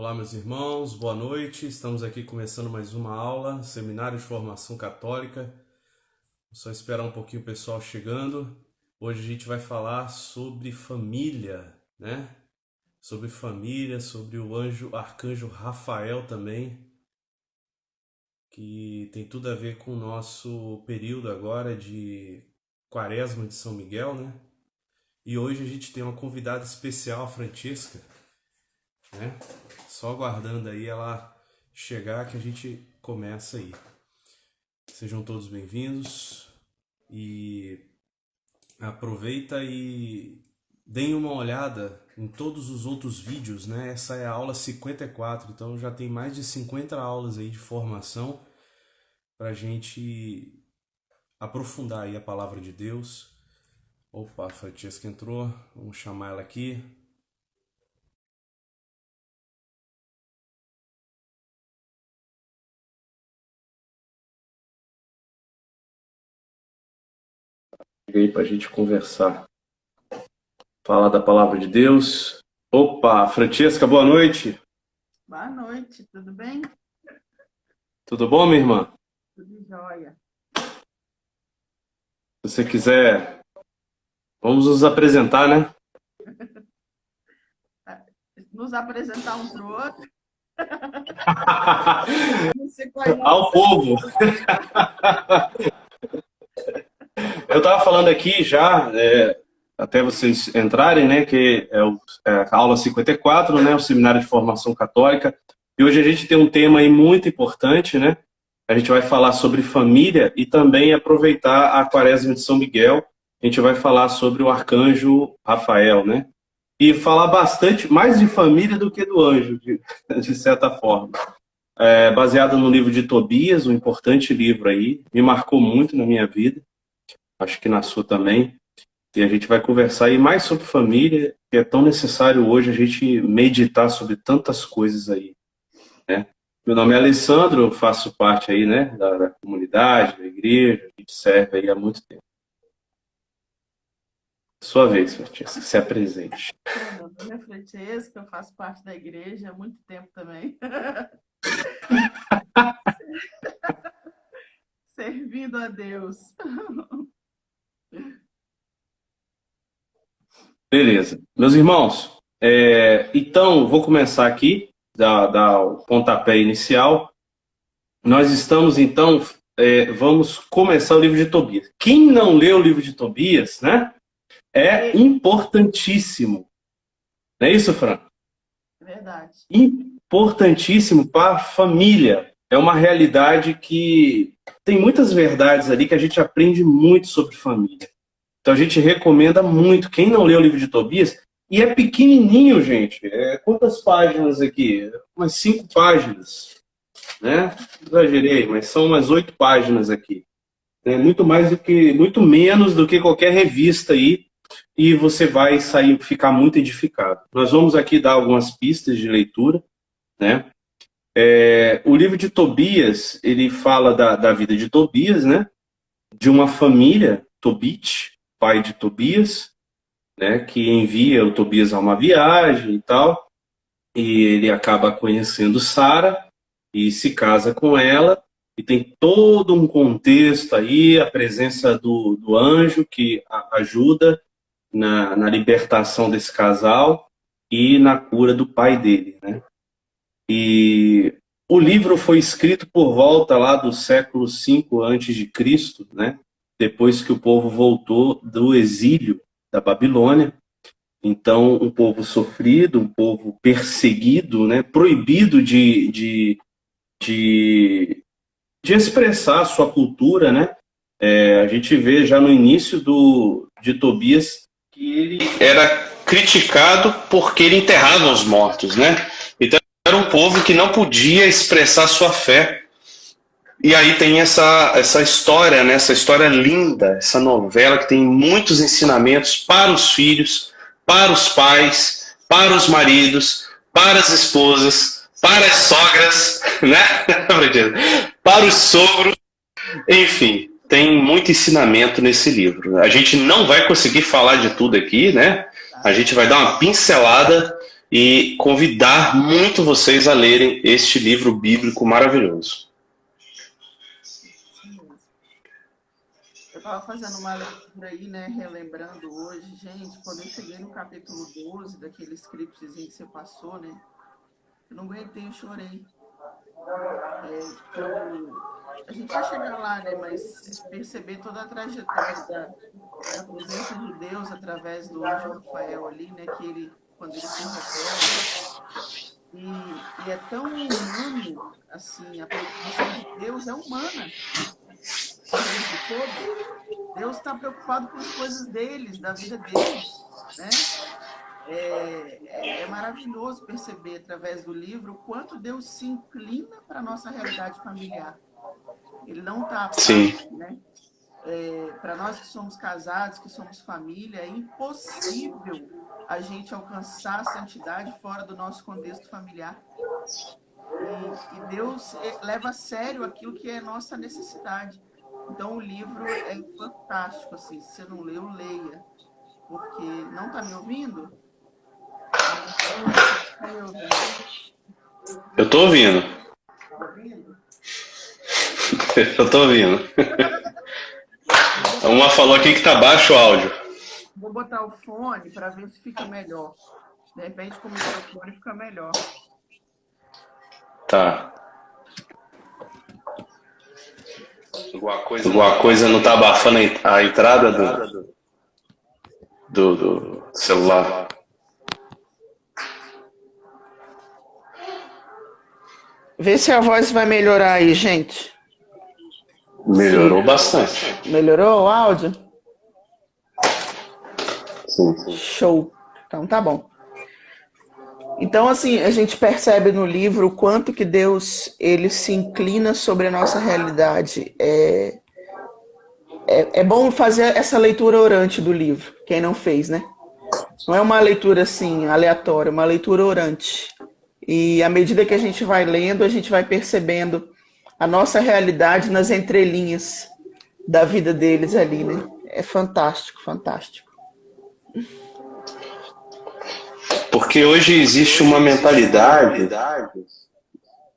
Olá, meus irmãos, boa noite. Estamos aqui começando mais uma aula, Seminário de Formação Católica. Só esperar um pouquinho o pessoal chegando. Hoje a gente vai falar sobre família, né? Sobre família, sobre o arcanjo Rafael também, que tem tudo a ver com o nosso período agora de Quaresma de São Miguel, né? E hoje a gente tem uma convidada especial, a Francesca, né? Só aguardando aí ela chegar que a gente começa aí. Sejam todos bem-vindos e aproveita e deem uma olhada em todos os outros vídeos, né? Essa é a aula 54, então já tem mais de 50 aulas aí de formação para a gente aprofundar aí a palavra de Deus. Opa, a Francesca entrou, vamos chamar ela aqui. Aí para a gente conversar, falar da palavra de Deus. Opa, Francesca, boa noite. Boa noite, tudo bem? Tudo bom, minha irmã? Tudo jóia. Se você quiser, vamos nos apresentar, né? Nos apresentar um para o outro. Ao povo. Eu estava falando aqui já, até vocês entrarem, né, que é a aula 54, né, o Seminário de Formação Católica. E hoje a gente tem um tema aí muito importante, né? A gente vai falar sobre família e também aproveitar a Quaresma de São Miguel. A gente vai falar sobre o arcanjo Rafael, né? E falar bastante, mais de família do que do anjo, de certa forma. Baseado no livro de Tobias, um importante livro aí, me marcou muito na minha vida, acho que na sua também. E a gente vai conversar aí mais sobre família, que é tão necessário hoje a gente meditar sobre tantas coisas aí, né? Meu nome é Alessandro, eu faço parte aí, né, da comunidade, da igreja, a gente serve aí há muito tempo. Sua vez, Francesca, se apresente. Meu nome é Francesca, eu faço parte da igreja há muito tempo também. Servindo a Deus. Beleza. Meus irmãos, então, vou começar aqui, dar o pontapé inicial. Nós estamos, então, vamos começar o livro de Tobias. Quem não leu o livro de Tobias, né, é importantíssimo. Não é isso, Fran? Verdade. Importantíssimo para a família. É uma realidade que tem muitas verdades ali que a gente aprende muito sobre família. Então a gente recomenda muito. Quem não leu o livro de Tobias, e é pequenininho, gente. Quantas páginas aqui? Umas 5 páginas. Né? Exagerei, mas são umas 8 páginas aqui. Muito menos do que qualquer revista aí, e você vai ficar muito edificado. Nós vamos aqui dar algumas pistas de leitura, né? O livro de Tobias, ele fala da vida de Tobias, né? De uma família, Tobit, pai de Tobias, né? Que envia o Tobias a uma viagem e tal, e ele acaba conhecendo Sara e se casa com ela, e tem todo um contexto aí, a presença do anjo que ajuda na libertação desse casal e na cura do pai dele, né? E o livro foi escrito por volta lá do século V a.C., né? Depois que o povo voltou do exílio da Babilônia. Então, um povo sofrido, um povo perseguido, né? Proibido de expressar a sua cultura, né? A gente vê já no início de Tobias que ele era criticado porque ele enterrava os mortos, né? Então era um povo que não podia expressar sua fé. E aí tem essa história, né? Essa história linda, essa novela que tem muitos ensinamentos para os filhos, para os pais, para os maridos, para as esposas, para as sogras, né? Para os sogros, enfim, tem muito ensinamento nesse livro. A gente não vai conseguir falar de tudo aqui, né? A gente vai dar uma pincelada e convidar muito vocês a lerem este livro bíblico maravilhoso. Isso mesmo. Eu estava fazendo uma leitura aí, né, relembrando hoje, gente, quando eu cheguei no capítulo 12 daquele scriptzinho que você passou, né, eu não aguentei, eu chorei. A gente vai chegar lá, né, mas perceber toda a trajetória da presença de Deus através do anjo Rafael ali, né, que ele, quando ele se revela, e é tão humano, assim, a preocupação de Deus é humana, de todo. Deus está preocupado com as coisas deles, da vida deles, né? É maravilhoso perceber através do livro o quanto Deus se inclina para a nossa realidade familiar. Ele não está à parte, né? Para nós que somos casados, que somos família, é impossível a gente alcançar a santidade fora do nosso contexto familiar. E Deus leva a sério aquilo que é nossa necessidade. Então, o livro é fantástico, assim. Se você não leu, leia. Porque... Não está me ouvindo? Tá me ouvindo? Eu estou ouvindo. Tá ouvindo? Eu estou ouvindo. Uma falou aqui que está baixo o áudio. Vou botar o fone para ver se fica melhor. De repente, com o microfone fica melhor. Tá. Alguma coisa não tá abafando a entrada do celular. Vê se a voz vai melhorar aí, gente. Melhorou bastante. Melhorou o áudio? Sim. Show. Então tá bom. Então, assim, a gente percebe no livro o quanto que Deus, ele se inclina sobre a nossa realidade. É bom fazer essa leitura orante do livro, quem não fez, né? Não é uma leitura, assim, aleatória, é uma leitura orante. E à medida que a gente vai lendo, a gente vai percebendo a nossa realidade nas entrelinhas da vida deles ali, né? É fantástico, fantástico. Porque hoje existe uma mentalidade.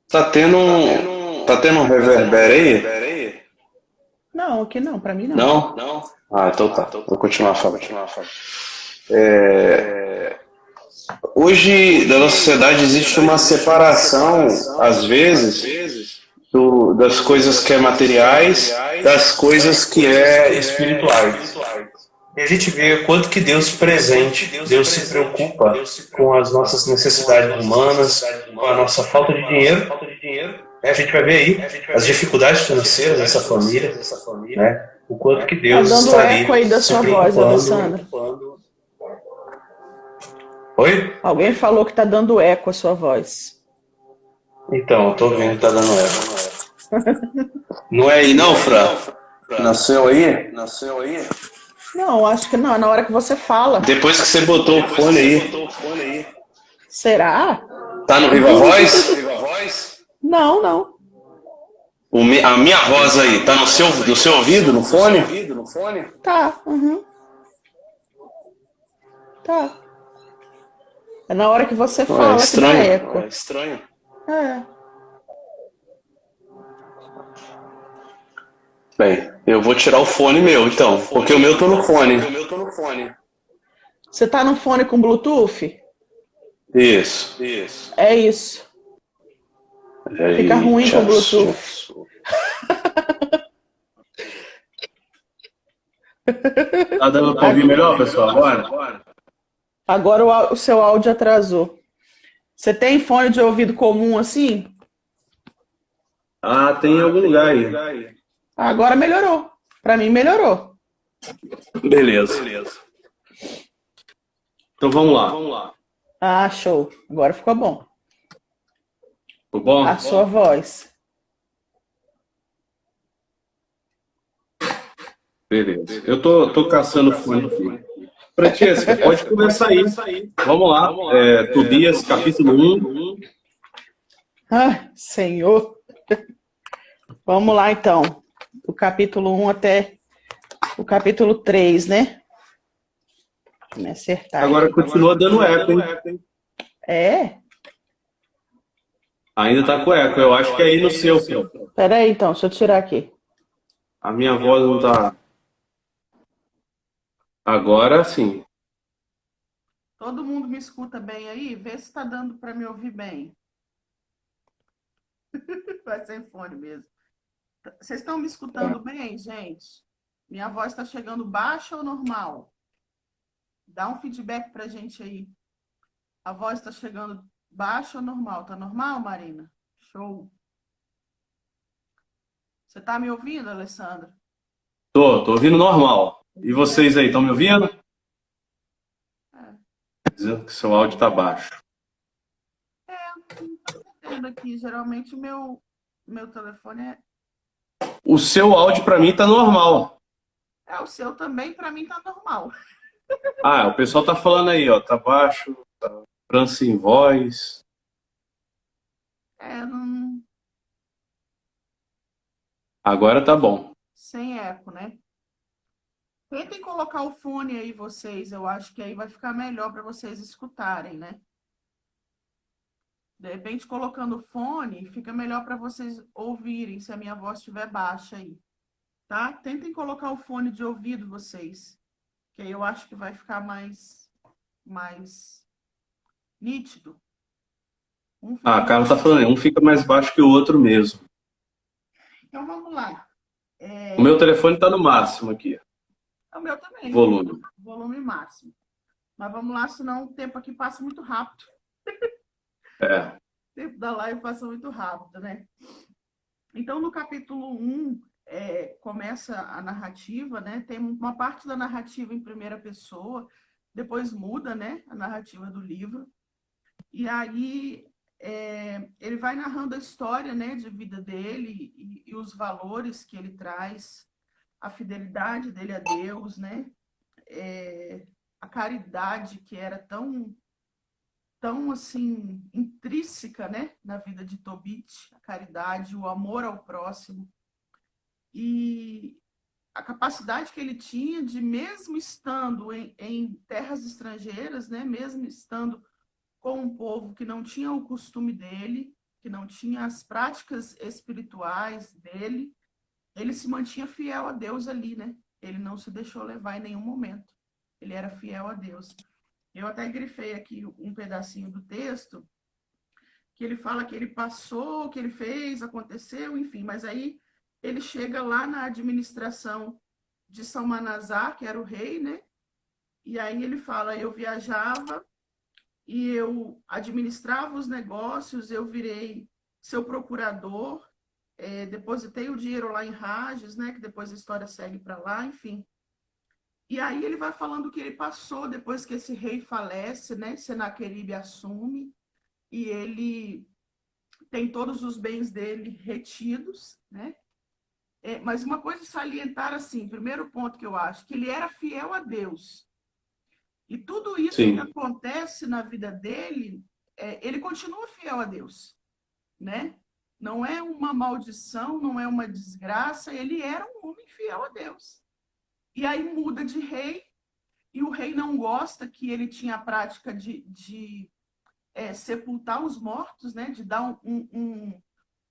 Tá tendo um reverbero aí? Não, aqui não, pra mim não. Não? Ah, então tá. Vou continuar falando. Hoje, na nossa sociedade, existe uma separação, às vezes, das coisas que é materiais, das coisas que é espirituais. E a gente vê o quanto que Deus presente, Deus se preocupa com as nossas necessidades humanas, com a nossa falta de dinheiro. A gente vai ver aí as dificuldades financeiras dessa família, né? O quanto que Deus está ali eco aí da se sua voz, preocupando. Alessandra. Oi? Alguém falou que tá dando eco a sua voz. Então, eu tô vendo que tá dando eco. Não é aí não, Fran? Nasceu aí? Não, acho que não, na hora que você fala. Depois que você botou o fone aí. Será? Tá no Viva Voz? Não. A minha voz aí, tá no seu ouvido, no fone? Tá, Tá. É na hora que você fala que dá eco. É estranho. Bem, eu vou tirar o fone meu, então, porque o meu tô no fone. Você tá no fone com Bluetooth? Isso. É isso. Fica ruim com Bluetooth. Tá dando pra ouvir melhor, pessoal, agora? Agora o seu áudio atrasou. Você tem fone de ouvido comum assim? Ah, tem em algum lugar aí. Agora melhorou. Pra mim melhorou. Beleza. Então vamos lá. Ah, show. Agora ficou bom. Ficou bom? A sua voz. Beleza. Eu tô caçando o fone aqui. Francesca, pode começar aí. Vamos lá. Tobias, capítulo 1. Ai, Senhor. Vamos lá, então. Do capítulo 1 até o capítulo 3, né? Me acertar. Agora continua dando eco, hein? É? Ainda tá com eco. Eu acho que é aí no seu, filho. Pera aí, então, deixa eu tirar aqui. A minha voz não tá. Agora sim. Todo mundo me escuta bem aí? Vê se está dando para me ouvir bem. Vai sem fone mesmo. Vocês estão me escutando bem, gente? Minha voz está chegando baixa ou normal? Dá um feedback para a gente aí. A voz está chegando baixa ou normal? Tá normal, Marina? Show. Você está me ouvindo, Alessandra? Tô ouvindo normal. E vocês aí, estão me ouvindo? Dizendo que seu áudio tá baixo. Não estou entendendo aqui. Geralmente o meu telefone é. O seu áudio para mim tá normal. O seu também, para mim, tá normal. Ah, o pessoal tá falando aí, ó, tá baixo, tá Francine voz. Não. Agora tá bom. Sem eco, né? Tentem colocar o fone aí, vocês. Eu acho que aí vai ficar melhor para vocês escutarem, né? De repente, colocando o fone, fica melhor para vocês ouvirem, se a minha voz estiver baixa aí. Tá? Tentem colocar o fone de ouvido, vocês. Que aí eu acho que vai ficar mais nítido. Ah, a Carla tá falando aí, um fica mais baixo que o outro mesmo. Então, vamos lá. O meu telefone tá no máximo aqui. O meu também. Volume. Volume máximo. Mas vamos lá, senão o tempo aqui passa muito rápido. É. O tempo da live passa muito rápido, né? Então, no capítulo 1, começa a narrativa, né? Tem uma parte da narrativa em primeira pessoa, depois muda, né? A narrativa do livro. E aí ele vai narrando a história, né, de vida dele e os valores que ele traz, a fidelidade dele a Deus, né? A caridade que era tão assim intrínseca, né, na vida de Tobit, a caridade, o amor ao próximo e a capacidade que ele tinha de, mesmo estando em terras estrangeiras, né, mesmo estando com um povo que não tinha o costume dele, que não tinha as práticas espirituais dele, ele se mantinha fiel a Deus ali, né? Ele não se deixou levar em nenhum momento. Ele era fiel a Deus. Eu até grifei aqui um pedacinho do texto, que ele fala que ele passou, que ele fez, aconteceu, enfim, mas aí ele chega lá na administração de São Manazar, que era o rei, né? E aí ele fala, eu viajava e eu administrava os negócios, eu virei seu procurador, depositei o dinheiro lá em Rages, né? Que depois a história segue para lá, enfim. E aí ele vai falando que ele passou depois que esse rei falece, né? Senaqueribe assume e ele tem todos os bens dele retidos, né? Mas uma coisa salientar assim, primeiro ponto que eu acho, que ele era fiel a Deus. E tudo isso Sim. que acontece na vida dele, ele continua fiel a Deus, né? Não é uma maldição, não é uma desgraça, ele era um homem fiel a Deus. E aí muda de rei, e o rei não gosta que ele tinha a prática de sepultar os mortos, né? De dar um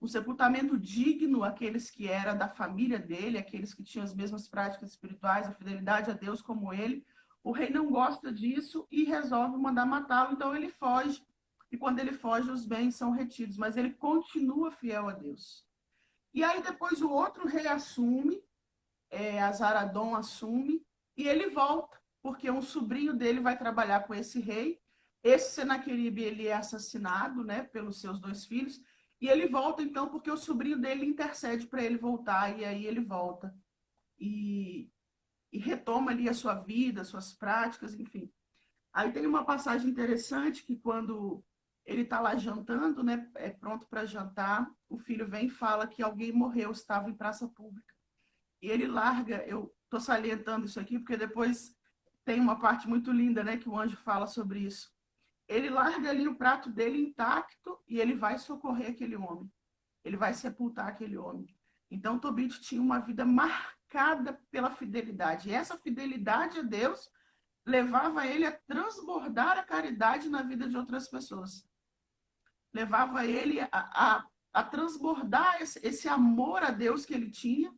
sepultamento digno àqueles que eram da família dele, aqueles que tinham as mesmas práticas espirituais, a fidelidade a Deus como ele. O rei não gosta disso e resolve mandar matá-lo, então ele foge. E quando ele foge, os bens são retidos, mas ele continua fiel a Deus. E aí depois o outro rei assume, Azaradon assume, e ele volta, porque um sobrinho dele vai trabalhar com esse rei. Esse Senaqueribe, ele é assassinado, né, pelos seus dois filhos, e ele volta então porque o sobrinho dele intercede para ele voltar, e aí ele volta. E retoma ali a sua vida, suas práticas, enfim. Aí tem uma passagem interessante que quando ele está lá jantando, né, pronto para jantar, o filho vem e fala que alguém morreu, estava em praça pública. E ele larga, eu estou salientando isso aqui, porque depois tem uma parte muito linda, né, que o anjo fala sobre isso. Ele larga ali o prato dele intacto e ele vai socorrer aquele homem. Ele vai sepultar aquele homem. Então, Tobit tinha uma vida marcada pela fidelidade. E essa fidelidade a Deus levava ele a transbordar a caridade na vida de outras pessoas. Levava ele a transbordar esse amor a Deus que ele tinha.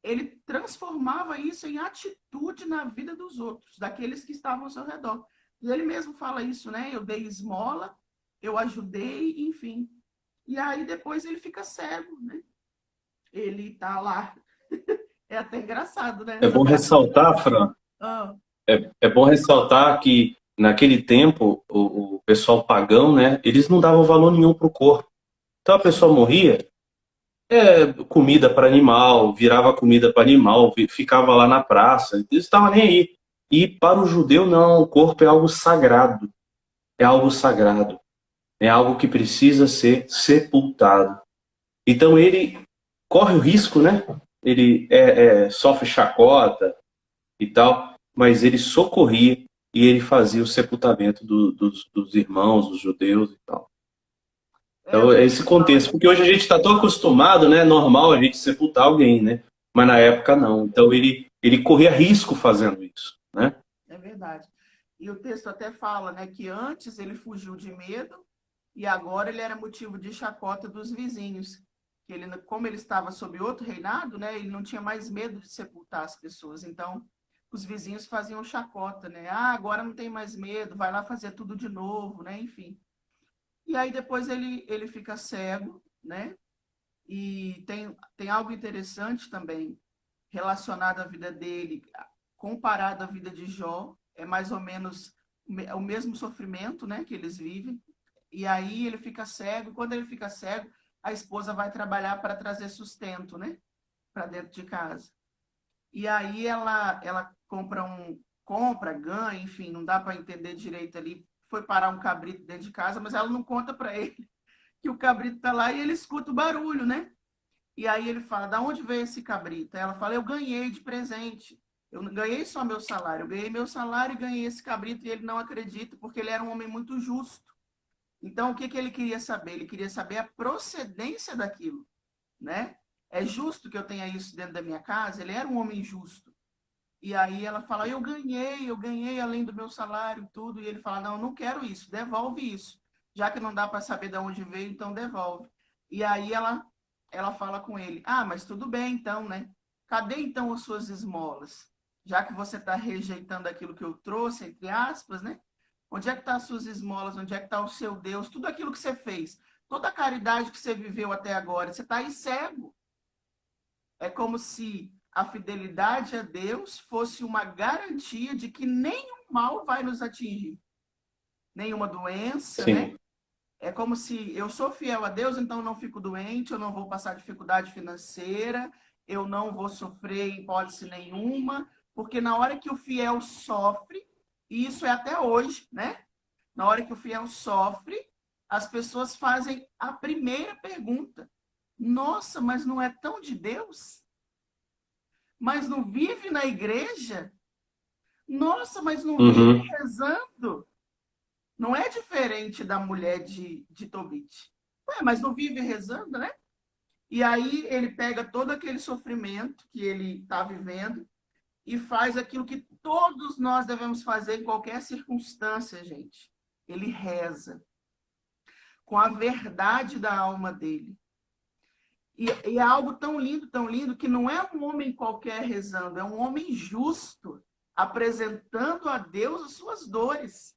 Ele transformava isso em atitude na vida dos outros, daqueles que estavam ao seu redor. E ele mesmo fala isso, né? Eu dei esmola, eu ajudei, enfim. E aí depois ele fica cego, né? Ele tá lá. É até engraçado, né? É Essa bom parte. ressaltar, Fran, Ah, é bom ressaltar que naquele tempo o pessoal pagão, né, eles não davam valor nenhum para o corpo. Então a pessoa sim, morria, comida para animal, virava comida para animal, ficava lá na praça, eles estavam nem aí. E para o judeu, não, o corpo é algo sagrado, é algo sagrado, é algo que precisa ser sepultado. Então ele corre o risco, né? Ele sofre chacota e tal, mas ele socorria e ele fazia o sepultamento dos irmãos, dos judeus e tal. o Então, é esse texto fala contexto, isso. porque hoje a gente está tão acostumado, né? Normal a gente sepultar alguém, né? Mas na época não. Então ele corria risco fazendo isso, né? É verdade. E o texto até fala, né, que antes ele fugiu de medo e agora ele era motivo de chacota dos vizinhos. Que ele, como ele estava sob outro reinado, né, ele não tinha mais medo de sepultar as pessoas. Então, os vizinhos faziam chacota, né? Ah, agora não tem mais medo, vai lá fazer tudo de novo, né? Enfim. E aí depois ele fica cego, né? E tem algo interessante também relacionado à vida dele, comparado à vida de Jó, é mais ou menos o mesmo sofrimento, né, que eles vivem. E aí ele fica cego. Quando ele fica cego, a esposa vai trabalhar para trazer sustento, né, para dentro de casa. E aí ela compra, ganha, enfim, não dá para entender direito ali. Foi parar um cabrito dentro de casa, mas ela não conta para ele que o cabrito está lá e ele escuta o barulho, né? E aí ele fala, da onde veio esse cabrito? Aí ela fala, eu ganhei de presente. Eu não ganhei só meu salário, eu ganhei meu salário e ganhei esse cabrito, e ele não acredita, porque ele era um homem muito justo. Então, o que ele queria saber? Ele queria saber a procedência daquilo, né? É justo que eu tenha isso dentro da minha casa? Ele era um homem justo. E aí ela fala, eu ganhei além do meu salário e tudo. E ele fala, não, eu não quero isso, devolve isso. Já que não dá para saber de onde veio, então devolve. E aí ela fala com ele, ah, mas tudo bem então, né? Cadê então as suas esmolas? Já que você está rejeitando aquilo que eu trouxe, entre aspas, né? Onde é que estão as suas esmolas? Onde é que está o seu Deus? Tudo aquilo que você fez, toda a caridade que você viveu até agora, você está aí cego. É como se a fidelidade a Deus fosse uma garantia de que nenhum mal vai nos atingir, nenhuma doença, né? Sim. É como se eu sou fiel a Deus, então eu não fico doente, eu não vou passar dificuldade financeira, eu não vou sofrer em hipótese nenhuma, porque na hora que o fiel sofre, e isso é até hoje, né? Na hora que o fiel sofre, as pessoas fazem a primeira pergunta: nossa, mas não é tão de Deus? Mas não vive na igreja? Nossa, mas não vive Uhum. rezando? Não é diferente da mulher de Tobit. Ué, mas não vive rezando, né? E aí ele pega todo aquele sofrimento que ele está vivendo e faz aquilo que todos nós devemos fazer em qualquer circunstância, gente. Ele reza com a verdade da alma dele. E é algo tão lindo, que não é um homem qualquer rezando, é um homem justo, apresentando a Deus as suas dores.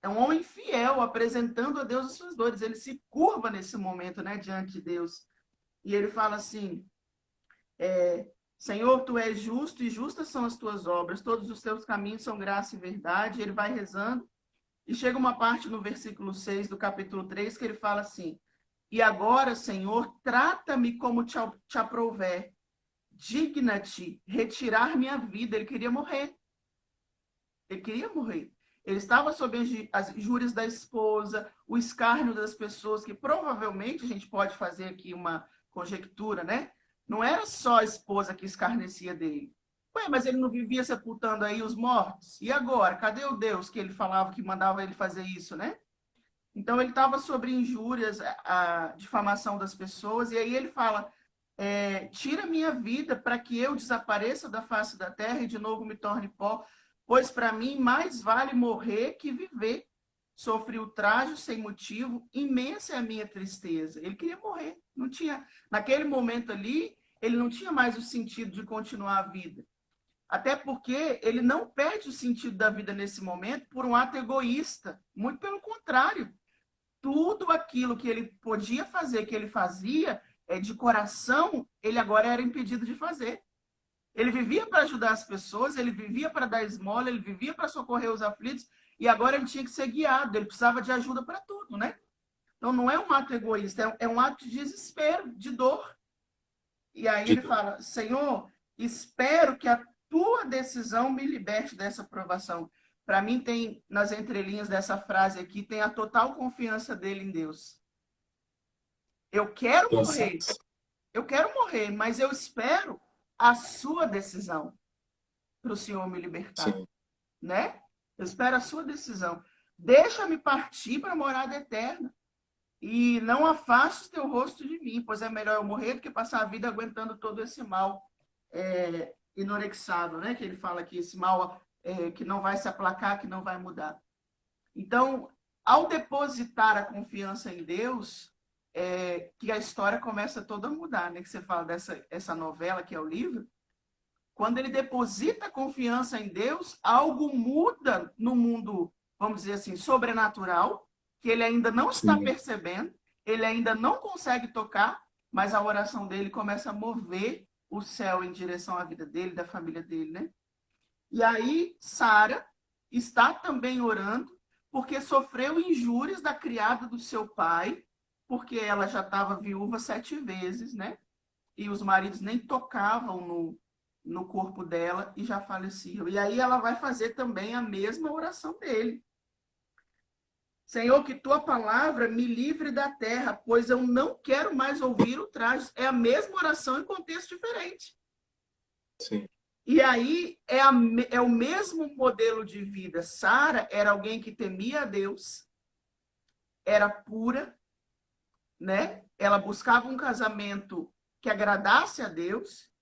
É um homem fiel, apresentando a Deus as suas dores. Ele se curva nesse momento, né, diante de Deus. E ele fala assim, Senhor, tu és justo e justas são as tuas obras, todos os teus caminhos são graça e verdade. Ele vai rezando. E chega uma parte no versículo 6 do capítulo 3 que ele fala assim, e agora, Senhor, trata-me como te aprouver. Digna-te retirar minha vida. Ele queria morrer. Ele queria morrer. Ele estava sob as injúrias da esposa, o escárnio das pessoas, que provavelmente a gente pode fazer aqui uma conjectura, né? Não era só a esposa que escarnecia dele. Ué, mas ele não vivia sepultando aí os mortos? E agora? Cadê o Deus que ele falava que mandava ele fazer isso, né? Então ele estava sobre injúrias, a difamação das pessoas, e aí ele fala: tira minha vida para que eu desapareça da face da terra e de novo me torne pó. pois para mim mais vale morrer que viver. Sofri ultraje sem motivo, imensa é a minha tristeza. Ele queria morrer, não tinha, naquele momento ali, ele não tinha mais o sentido de continuar a vida. Até porque ele não perde o sentido da vida nesse momento por um ato egoísta. Muito pelo contrário. Tudo aquilo que ele podia fazer, que ele fazia, de coração, ele agora era impedido de fazer. Ele vivia para ajudar as pessoas, ele vivia para dar esmola, ele vivia para socorrer os aflitos, e agora ele tinha que ser guiado, ele precisava de ajuda para tudo, né? Então não é um ato egoísta, é um ato de desespero, de dor. E aí ele fala, Senhor, espero que a tua decisão me liberte dessa provação. Para mim tem, nas entrelinhas dessa frase aqui, tem a total confiança dele em Deus. Eu quero morrer, mas eu espero a sua decisão para o Senhor me libertar. Sim. Né? Eu espero a sua decisão. Deixa-me partir para a morada eterna. E não afastes teu rosto de mim, pois é melhor eu morrer do que passar a vida aguentando todo esse mal inorexado, né? Que ele fala aqui, esse mal que não vai se aplacar, que não vai mudar. Então, ao depositar a confiança em Deus, que a história começa toda a mudar, né? Que você fala essa novela que é o livro. Quando ele deposita a confiança em Deus, algo muda no mundo, vamos dizer assim, sobrenatural, que ele ainda não está percebendo, ele ainda não consegue tocar, mas a oração dele começa a mover o céu em direção à vida dele, da família dele, né? E aí, Sara está também orando, porque sofreu injúrias da criada do seu pai, porque ela já estava viúva 7 vezes, né? E os maridos nem tocavam no corpo dela e já faleciam. E aí ela vai fazer também a mesma oração dele. Senhor, que tua palavra me livre da terra, pois eu não quero mais ouvir ultrajes. É a mesma oração em contexto diferente. Sim. E aí é o mesmo modelo de vida. Sara era alguém que temia a Deus, era pura, né? Ela buscava um casamento que agradasse a Deus,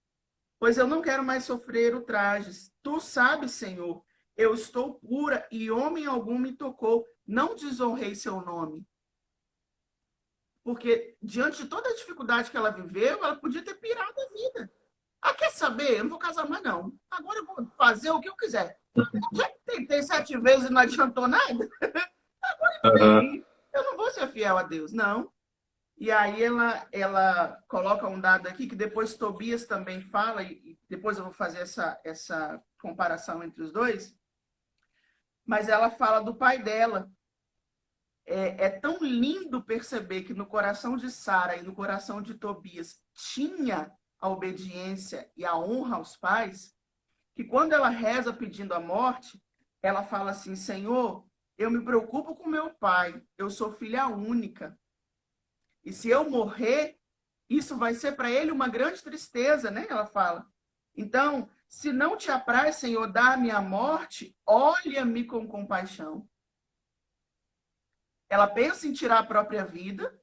pois eu não quero mais sofrer ultrajes. Tu sabes, Senhor, eu estou pura e homem algum me tocou. Não desonrei seu nome. Porque, diante de toda a dificuldade que ela viveu, ela podia ter pirado a vida. Ah, quer saber? Eu não vou casar mais, não. Agora eu vou fazer o que eu quiser. Já tentei 7 vezes e não adiantou nada. Agora eu não vou ser fiel a Deus, não. E aí ela coloca um dado aqui que depois Tobias também fala, e depois eu vou fazer essa comparação entre os dois, mas ela fala do pai dela. É tão lindo perceber que no coração de Sara e no coração de Tobias tinha a obediência e a honra aos pais, que quando ela reza pedindo a morte, ela fala assim, Senhor, eu me preocupo com meu pai, eu sou filha única. E se eu morrer, isso vai ser para ele uma grande tristeza, né? Ela fala. Então, se não te apraz, Senhor, dar-me a morte, olha-me com compaixão. Ela pensa em tirar a própria vida,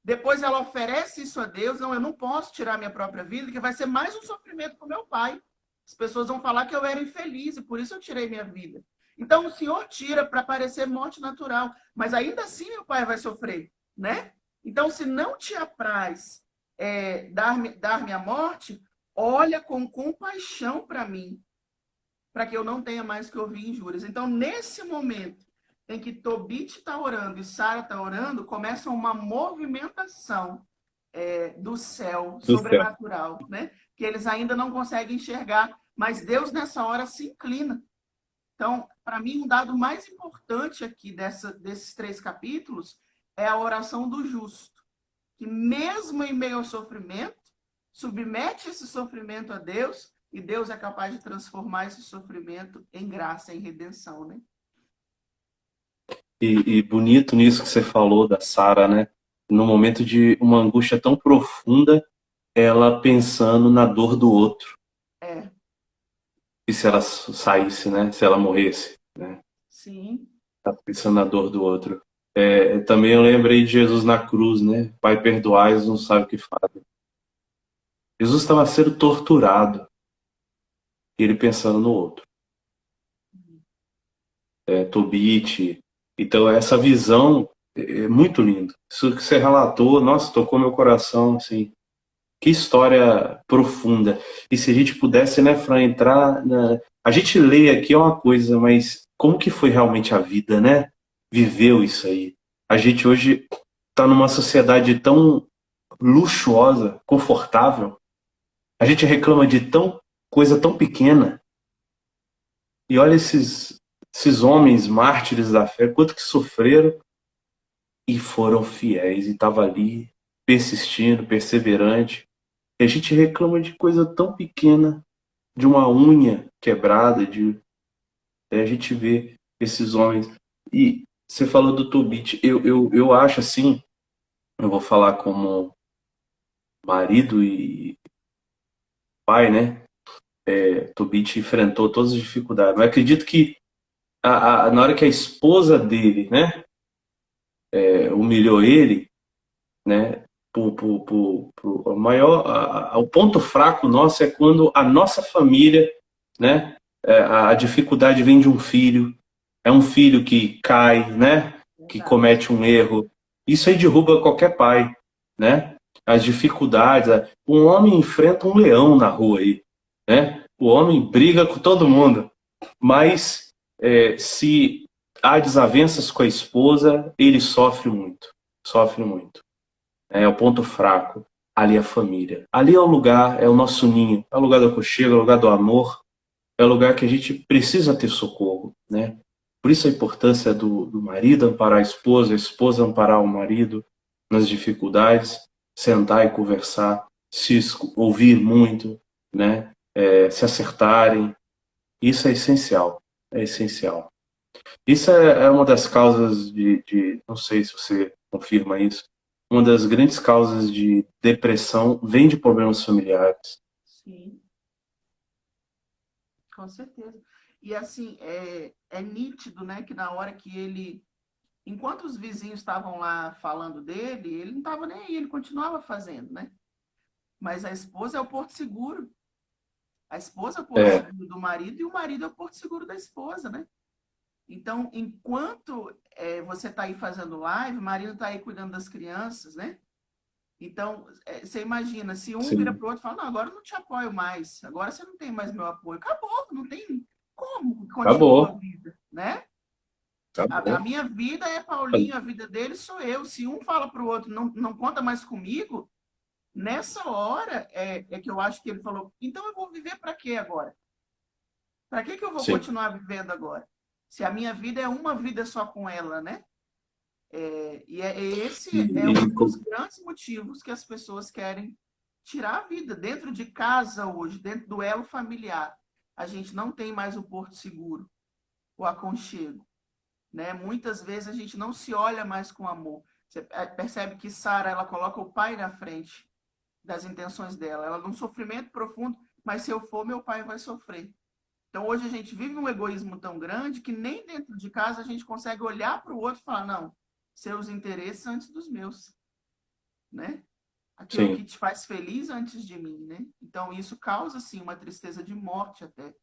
depois ela oferece isso a Deus, não, eu não posso tirar minha própria vida, que vai ser mais um sofrimento para o meu pai. As pessoas vão falar que eu era infeliz e por isso eu tirei minha vida. Então, o Senhor tira para parecer morte natural, mas ainda assim meu pai vai sofrer, né? Então, se não te apraz dar-me a morte, olha com compaixão para mim, para que eu não tenha mais que ouvir injúrias. Então, nesse momento em que Tobit está orando e Sara está orando, começa uma movimentação do céu sobrenatural, né? Que eles ainda não conseguem enxergar, mas Deus nessa hora se inclina. Então, para mim, um dado mais importante aqui desses 3 capítulos é a oração do justo, que mesmo em meio ao sofrimento, submete esse sofrimento a Deus e Deus é capaz de transformar esse sofrimento em graça, em redenção, né? E bonito nisso que você falou da Sara, né? No momento de uma angústia tão profunda, ela pensando na dor do outro. E se ela saísse, né? Se ela morresse, né? Sim. Tá pensando na dor do outro. Também eu lembrei de Jesus na cruz, né? Pai, perdoai-os, não sabe o que fazem. Jesus estava sendo torturado. E ele pensando no outro. Tobit. Então, essa visão é muito lindo. Isso que você relatou, nossa, tocou meu coração, assim. Que história profunda. E se a gente pudesse, né, Fran, entrar na... A gente lê aqui é uma coisa, mas como que foi realmente a vida, né? Viveu isso aí. A gente hoje está numa sociedade tão luxuosa, confortável. A gente reclama de coisa tão pequena. E olha esses homens mártires da fé, quanto que sofreram e foram fiéis. E estavam ali, persistindo, perseverante. E a gente reclama de coisa tão pequena, de uma unha quebrada, a gente vê esses homens. E você falou do Tobit, eu acho assim, eu vou falar como marido e pai, né? Tobit enfrentou todas as dificuldades. Mas acredito que na hora que a esposa dele, né, humilhou ele, né, o maior, o ponto fraco nosso é quando a nossa família, né, a dificuldade vem de um filho, é um filho que cai, né, que comete um erro. Isso aí derruba qualquer pai, né? As dificuldades. Um homem enfrenta um leão na rua aí, né? O homem briga com todo mundo, mas se há desavenças com a esposa, ele sofre muito, sofre muito. É o ponto fraco. Ali é a família. Ali é o lugar, é o nosso ninho, é o lugar do aconchego, é o lugar do amor, é o lugar que a gente precisa ter socorro, né? Por isso a importância do marido amparar a esposa amparar o marido nas dificuldades, sentar e conversar, ouvir muito, né? Se acertarem. Isso é essencial, é essencial. Isso é uma das causas não sei se você confirma isso, uma das grandes causas de depressão vem de problemas familiares. Sim, com certeza. E assim, é nítido, né, que na hora que ele, enquanto os vizinhos estavam lá falando dele, ele não estava nem aí, ele continuava fazendo, né? Mas a esposa é o porto seguro. A esposa é o porto É, seguro do marido e o marido é o porto seguro da esposa, né? Então, enquanto você está aí fazendo live, o marido está aí cuidando das crianças, né? Então, você imagina, se um vira sim, para o outro e fala, não, agora eu não te apoio mais, agora você não tem mais meu apoio. Acabou, não tem como continua a acabou, vida, né? A acabou. minha vida é Paulinho, a vida dele sou eu. Se um fala para o outro, não conta mais comigo, nessa hora é que eu acho que ele falou, então eu vou viver para quê agora? Para que eu vou Sim. continuar vivendo agora? Se a minha vida é uma vida só com ela, né? E, Esse é e um dos grandes motivos que as pessoas querem tirar a vida. Dentro de casa hoje, dentro do elo familiar, a gente não tem mais o porto seguro, o aconchego, né? Muitas vezes a gente não se olha mais com amor. Você percebe que Sara, ela coloca o pai na frente das intenções dela. Ela num sofrimento profundo, mas se eu for, meu pai vai sofrer. Então hoje a gente vive um egoísmo tão grande que nem dentro de casa a gente consegue olhar para o outro e falar, não, seus interesses antes dos meus, né? Aquilo que sim, te faz feliz antes de mim, né? Então isso causa sim uma tristeza de morte até.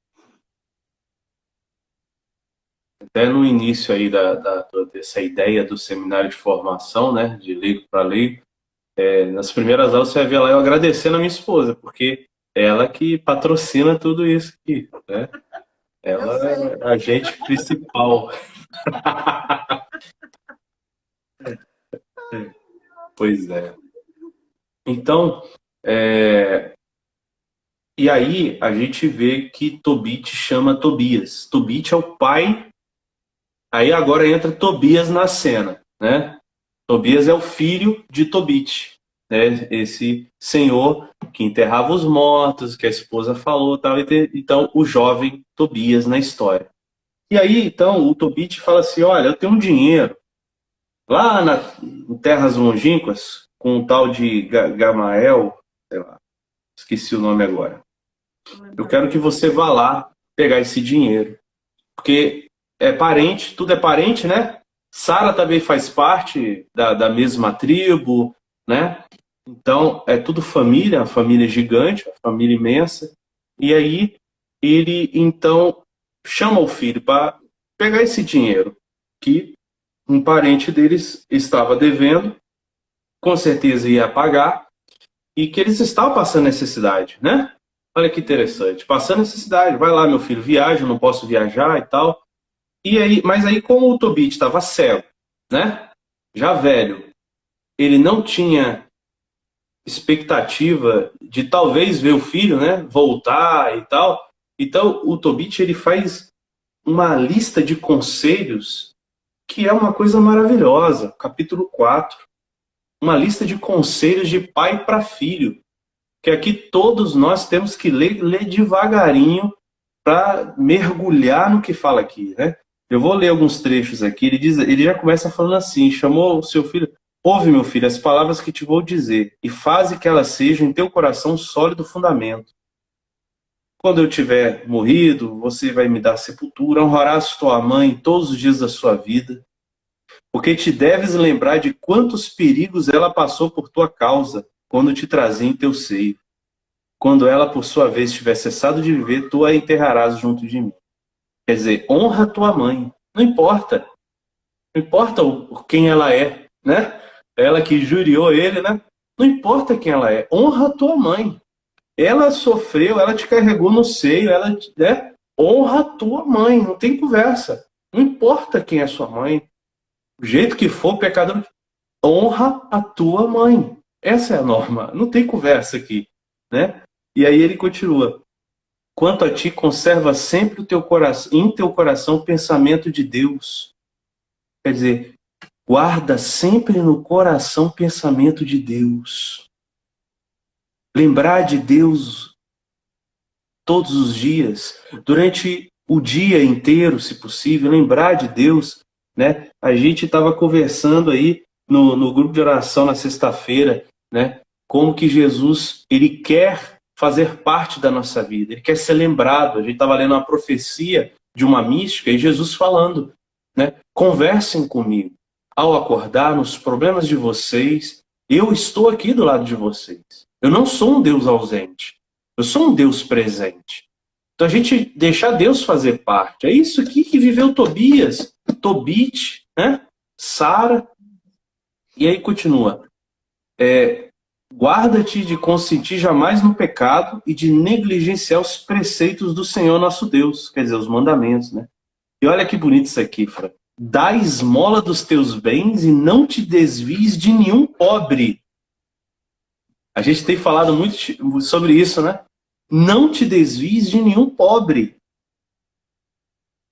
até no início aí dessa ideia do seminário de formação, né, de leigo para leigo, nas primeiras aulas você vai ver lá eu agradecendo a minha esposa, porque é ela que patrocina tudo isso aqui, né? Eu Ela sei. é a agente principal. Pois é. Então, e aí a gente vê que Tobit chama Tobias. Tobit é o pai. Aí agora entra Tobias na cena, né? Tobias é o filho de Tobit, né? Esse senhor que enterrava os mortos, que a esposa falou, tal. Então o jovem Tobias na história. E aí então o Tobit fala assim, olha, eu tenho um dinheiro lá em terras longínquas com um tal de Gamael, sei lá, esqueci o nome agora. Eu quero que você vá lá pegar esse dinheiro, porque é parente, tudo é parente, né? Sara também faz parte da mesma tribo, né? Então, é tudo família, uma família gigante, uma família imensa. E aí, ele, então, chama o filho para pegar esse dinheiro que um parente deles estava devendo, com certeza ia pagar, e que eles estavam passando necessidade, né? Olha que interessante, passando necessidade. Vai lá, meu filho, viaja, eu não posso viajar e tal. E aí, mas aí, como o Tobit estava cego, né? Já velho, ele não tinha expectativa de talvez ver o filho, né? Voltar e tal. Então, o Tobit, ele faz uma lista de conselhos que é uma coisa maravilhosa. Capítulo 4. Uma lista de conselhos de pai para filho. Que aqui todos nós temos que ler devagarinho para mergulhar no que fala aqui, né? Eu vou ler alguns trechos aqui. Ele já começa falando assim: chamou o seu filho, ouve, meu filho, as palavras que te vou dizer, e faze que elas sejam em teu coração um sólido fundamento. Quando eu tiver morrido, você vai me dar sepultura, honrarás tua mãe todos os dias da sua vida, porque te deves lembrar de quantos perigos ela passou por tua causa, quando te trazia em teu seio. Quando ela, por sua vez, tiver cessado de viver, tu a enterrarás junto de mim. Quer dizer, honra tua mãe. Não importa. Não importa quem ela é, né? Ela que juriou ele, né? Não importa quem ela é. Honra tua mãe. Ela sofreu, ela te carregou no seio, né? Honra tua mãe. Não tem conversa. Não importa quem é sua mãe. O jeito que for, pecador, honra a tua mãe. Essa é a norma. Não tem conversa aqui, né? E aí ele continua. Quanto a ti, conserva sempre em teu coração o pensamento de Deus. Quer dizer, guarda sempre no coração o pensamento de Deus. Lembrar de Deus todos os dias, durante o dia inteiro, se possível, lembrar de Deus, né? A gente estava conversando aí no grupo de oração na sexta-feira, né? Como que Jesus, ele quer fazer parte da nossa vida, ele quer ser lembrado. A gente estava lendo uma profecia de uma mística e Jesus falando, né? Conversem comigo. Ao acordar, nos problemas de vocês, eu estou aqui do lado de vocês. Eu não sou um Deus ausente. Eu sou um Deus presente. Então a gente deixar Deus fazer parte. É isso aqui que viveu Tobias, Tobit, né? Sara. E aí continua. Guarda-te de consentir jamais no pecado e de negligenciar os preceitos do Senhor nosso Deus. Quer dizer, os mandamentos, né? E olha que bonito isso aqui, Fran. Dá esmola dos teus bens e não te desvies de nenhum pobre. A gente tem falado muito sobre isso, né? Não te desvies de nenhum pobre.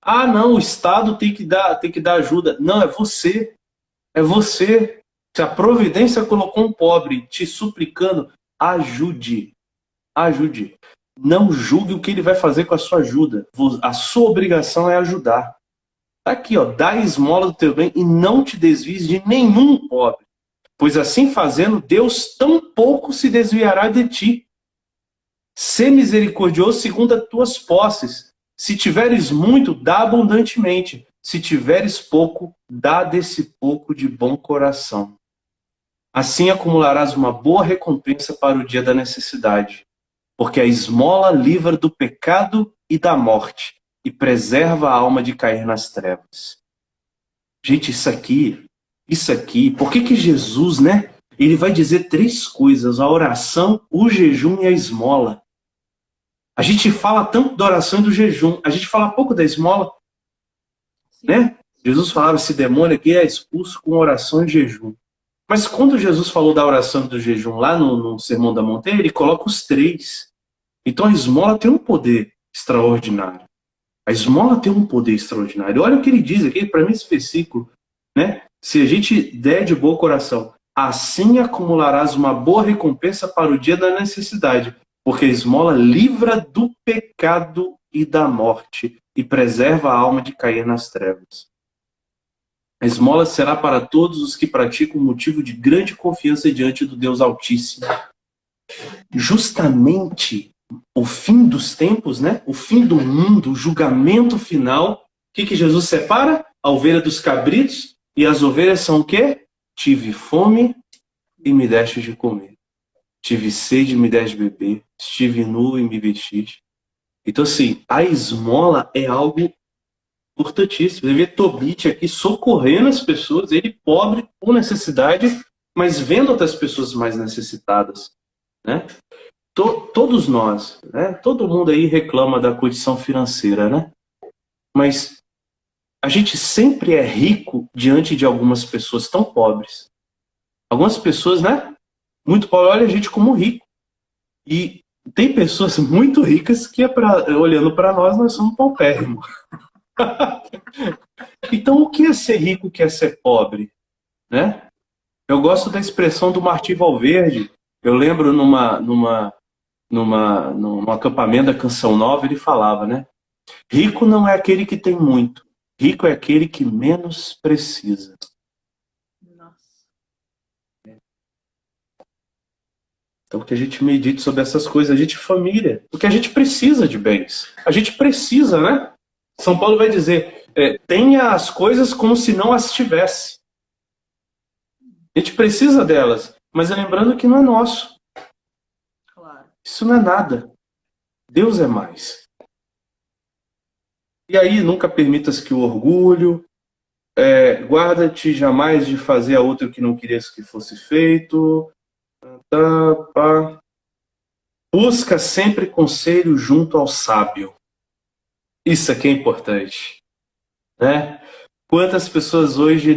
Ah, não, o Estado tem que dar ajuda. Não, é você. É você. Se a providência colocou um pobre te suplicando, ajude. Ajude. Não julgue o que ele vai fazer com a sua ajuda. A sua obrigação é ajudar. Tá aqui, ó. Dá esmola do teu bem e não te desvies de nenhum pobre. Pois assim fazendo, Deus tão pouco se desviará de ti. Sê misericordioso segundo as tuas posses. Se tiveres muito, dá abundantemente. Se tiveres pouco, dá desse pouco de bom coração. Assim acumularás uma boa recompensa para o dia da necessidade. Porque a esmola livra do pecado e da morte, e preserva a alma de cair nas trevas. Gente, isso aqui, por que Jesus, né? Ele vai dizer 3 coisas: a oração, o jejum e a esmola. A gente fala tanto da oração e do jejum, a gente fala pouco da esmola, né? Jesus falava, esse demônio aqui é expulso com oração e jejum. Mas quando Jesus falou da oração e do jejum lá no Sermão da Montanha, ele coloca os 3. Então a esmola tem um poder extraordinário. A esmola tem um poder extraordinário. Olha o que ele diz aqui, para mim esse versículo, né? Se a gente der de bom coração, assim acumularás uma boa recompensa para o dia da necessidade, porque a esmola livra do pecado e da morte e preserva a alma de cair nas trevas. A esmola será para todos os que praticam motivo de grande confiança diante do Deus Altíssimo. Justamente o fim dos tempos, né? O fim do mundo, o julgamento final. O que Jesus separa? A ovelha dos cabritos. E as ovelhas são o quê? Tive fome e me deste de comer. Tive sede e me deste de beber. Estive nu e me vestiste. Então, assim, a esmola é algo Importantíssimo. Você vê Tobit aqui socorrendo as pessoas, ele pobre, com necessidade, mas vendo outras pessoas mais necessitadas, né? Todos nós, né? Todo mundo aí reclama da condição financeira, né? Mas a gente sempre é rico diante de algumas pessoas tão pobres. Algumas pessoas, né? Muito pobres, olham a gente como rico. E tem pessoas muito ricas que, olhando para nós, nós somos paupérrimos. Então, o que é ser rico, o que é ser pobre? Né? Eu gosto da expressão do Martim Valverde. Eu lembro num acampamento da Canção Nova, ele falava, né? Rico não é aquele que tem muito. Rico é aquele que menos precisa. Nossa. Então, que a gente medite sobre essas coisas. A gente é família. Porque a gente precisa de bens. A gente precisa, né? São Paulo vai dizer, tenha as coisas como se não as tivesse. A gente precisa delas. Mas lembrando que não é nosso. Claro. Isso não é nada. Deus é mais. E aí, nunca permitas que o orgulho, guarda-te jamais de fazer a outra o que não querias que fosse feito. Busca sempre conselho junto ao sábio. Isso aqui é importante. Né? Quantas pessoas hoje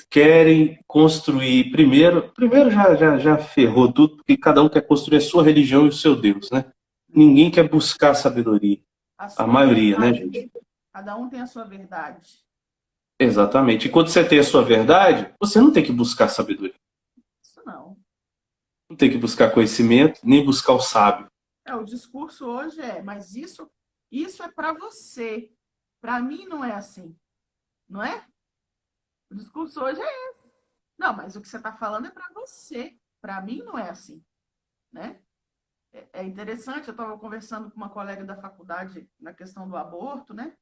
querem construir... Primeiro já ferrou tudo, porque cada um quer construir a sua religião e o seu Deus. Né? Ninguém quer buscar sabedoria. A maioria, né, gente? Cada um tem a sua verdade. Exatamente. E quando você tem a sua verdade, você não tem que buscar sabedoria. Isso não. Não tem que buscar conhecimento, nem buscar o sábio. O discurso hoje mas isso é para você. Para mim não é assim. Não é? O discurso hoje é esse. Não, mas o que você está falando é para você. Para mim não é assim. Né? É interessante, eu estava conversando com uma colega da faculdade na questão do aborto, né?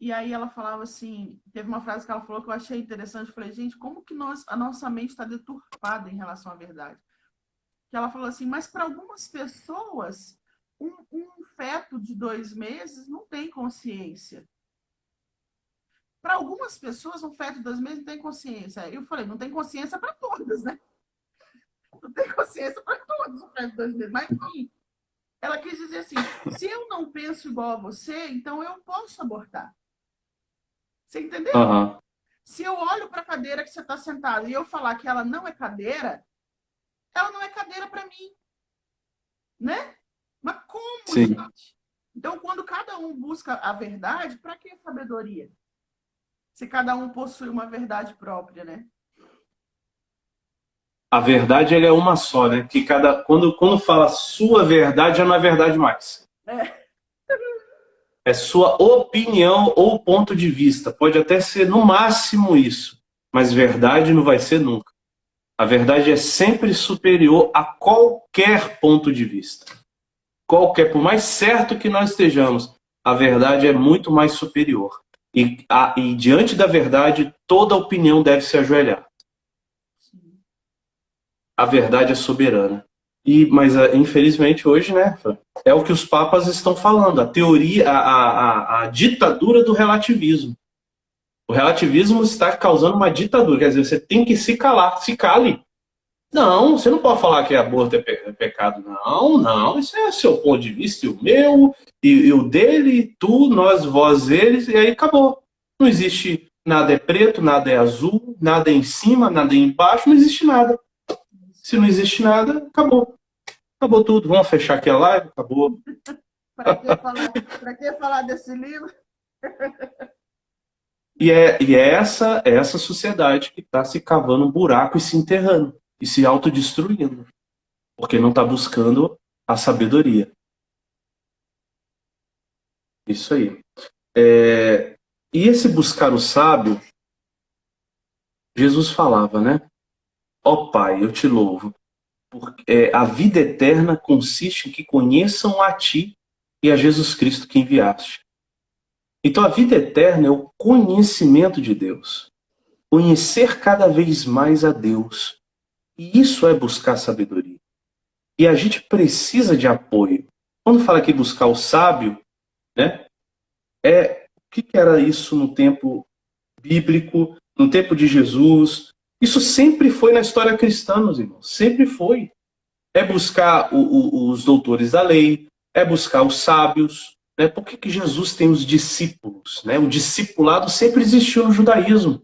E aí ela falava assim, teve uma frase que ela falou que eu achei interessante, eu falei, gente, como que a nossa mente está deturpada em relação à verdade? Que ela falou assim, mas para algumas pessoas, um feto de 2 meses não tem consciência. Para algumas pessoas, um feto de 2 meses não tem consciência. Eu falei, não tem consciência para todas, né? Não tem consciência para todos, um feto de 2 meses. Mas, enfim, ela quis dizer assim, se eu não penso igual a você, então eu posso abortar. Você entendeu? Uhum. Se eu olho para a cadeira que você está sentado e eu falar que ela não é cadeira, ela não é cadeira para mim. Né? Mas como, Sim. gente? Então, quando cada um busca a verdade, para que a sabedoria? Se cada um possui uma verdade própria, né? A verdade ela é uma só, né? Que quando fala sua verdade, já não é verdade mais. É sua opinião ou ponto de vista. Pode até ser no máximo isso, mas verdade não vai ser nunca. A verdade é sempre superior a qualquer ponto de vista. Por mais certo que nós estejamos, a verdade é muito mais superior. E diante da verdade, toda opinião deve se ajoelhar. A verdade é soberana. Mas infelizmente hoje, né, é o que os papas estão falando, a teoria, a ditadura do relativismo. O relativismo está causando uma ditadura, quer dizer, você tem que se calar, se cale. Não, você não pode falar que aborto é pecado, não, isso é seu ponto de vista, e o meu, e o dele, tu, nós, vós, eles, e aí acabou. Não existe nada é preto, nada é azul, nada é em cima, nada é embaixo, não existe nada. Se não existe nada, acabou. Acabou tudo. Vamos fechar aqui a live, acabou. Para que falar desse livro? E é essa sociedade que está se cavando um buraco e se enterrando. E se autodestruindo. Porque não está buscando a sabedoria. Isso aí. E esse buscar o sábio, Jesus falava, né? Ó Pai, eu te louvo. Porque a vida eterna consiste em que conheçam a Ti e a Jesus Cristo que enviaste. Então a vida eterna é o conhecimento de Deus. Conhecer cada vez mais a Deus. E isso é buscar sabedoria. E a gente precisa de apoio. Quando fala aqui buscar o sábio, né? que era isso no tempo bíblico, no tempo de Jesus? Isso sempre foi na história cristã, meus irmãos. Sempre foi. É buscar os doutores da lei, é buscar os sábios. Né? Por que Jesus tem os discípulos? Né? O discipulado sempre existiu no judaísmo.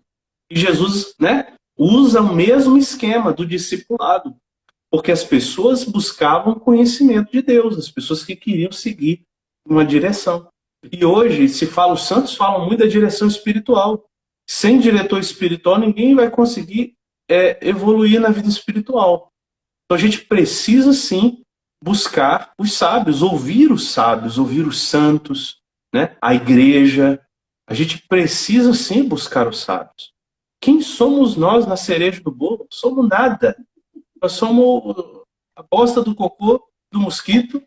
E Jesus, né, usa o mesmo esquema do discipulado. Porque as pessoas buscavam conhecimento de Deus, as pessoas que queriam seguir uma direção. E hoje, os santos falam muito da direção espiritual. Sem diretor espiritual, ninguém vai conseguir evoluir na vida espiritual. Então a gente precisa, sim, buscar os sábios, ouvir os santos, né? A igreja. A gente precisa, sim, buscar os sábios. Quem somos nós na cereja do bolo? Somos nada. Nós somos a bosta do cocô do mosquito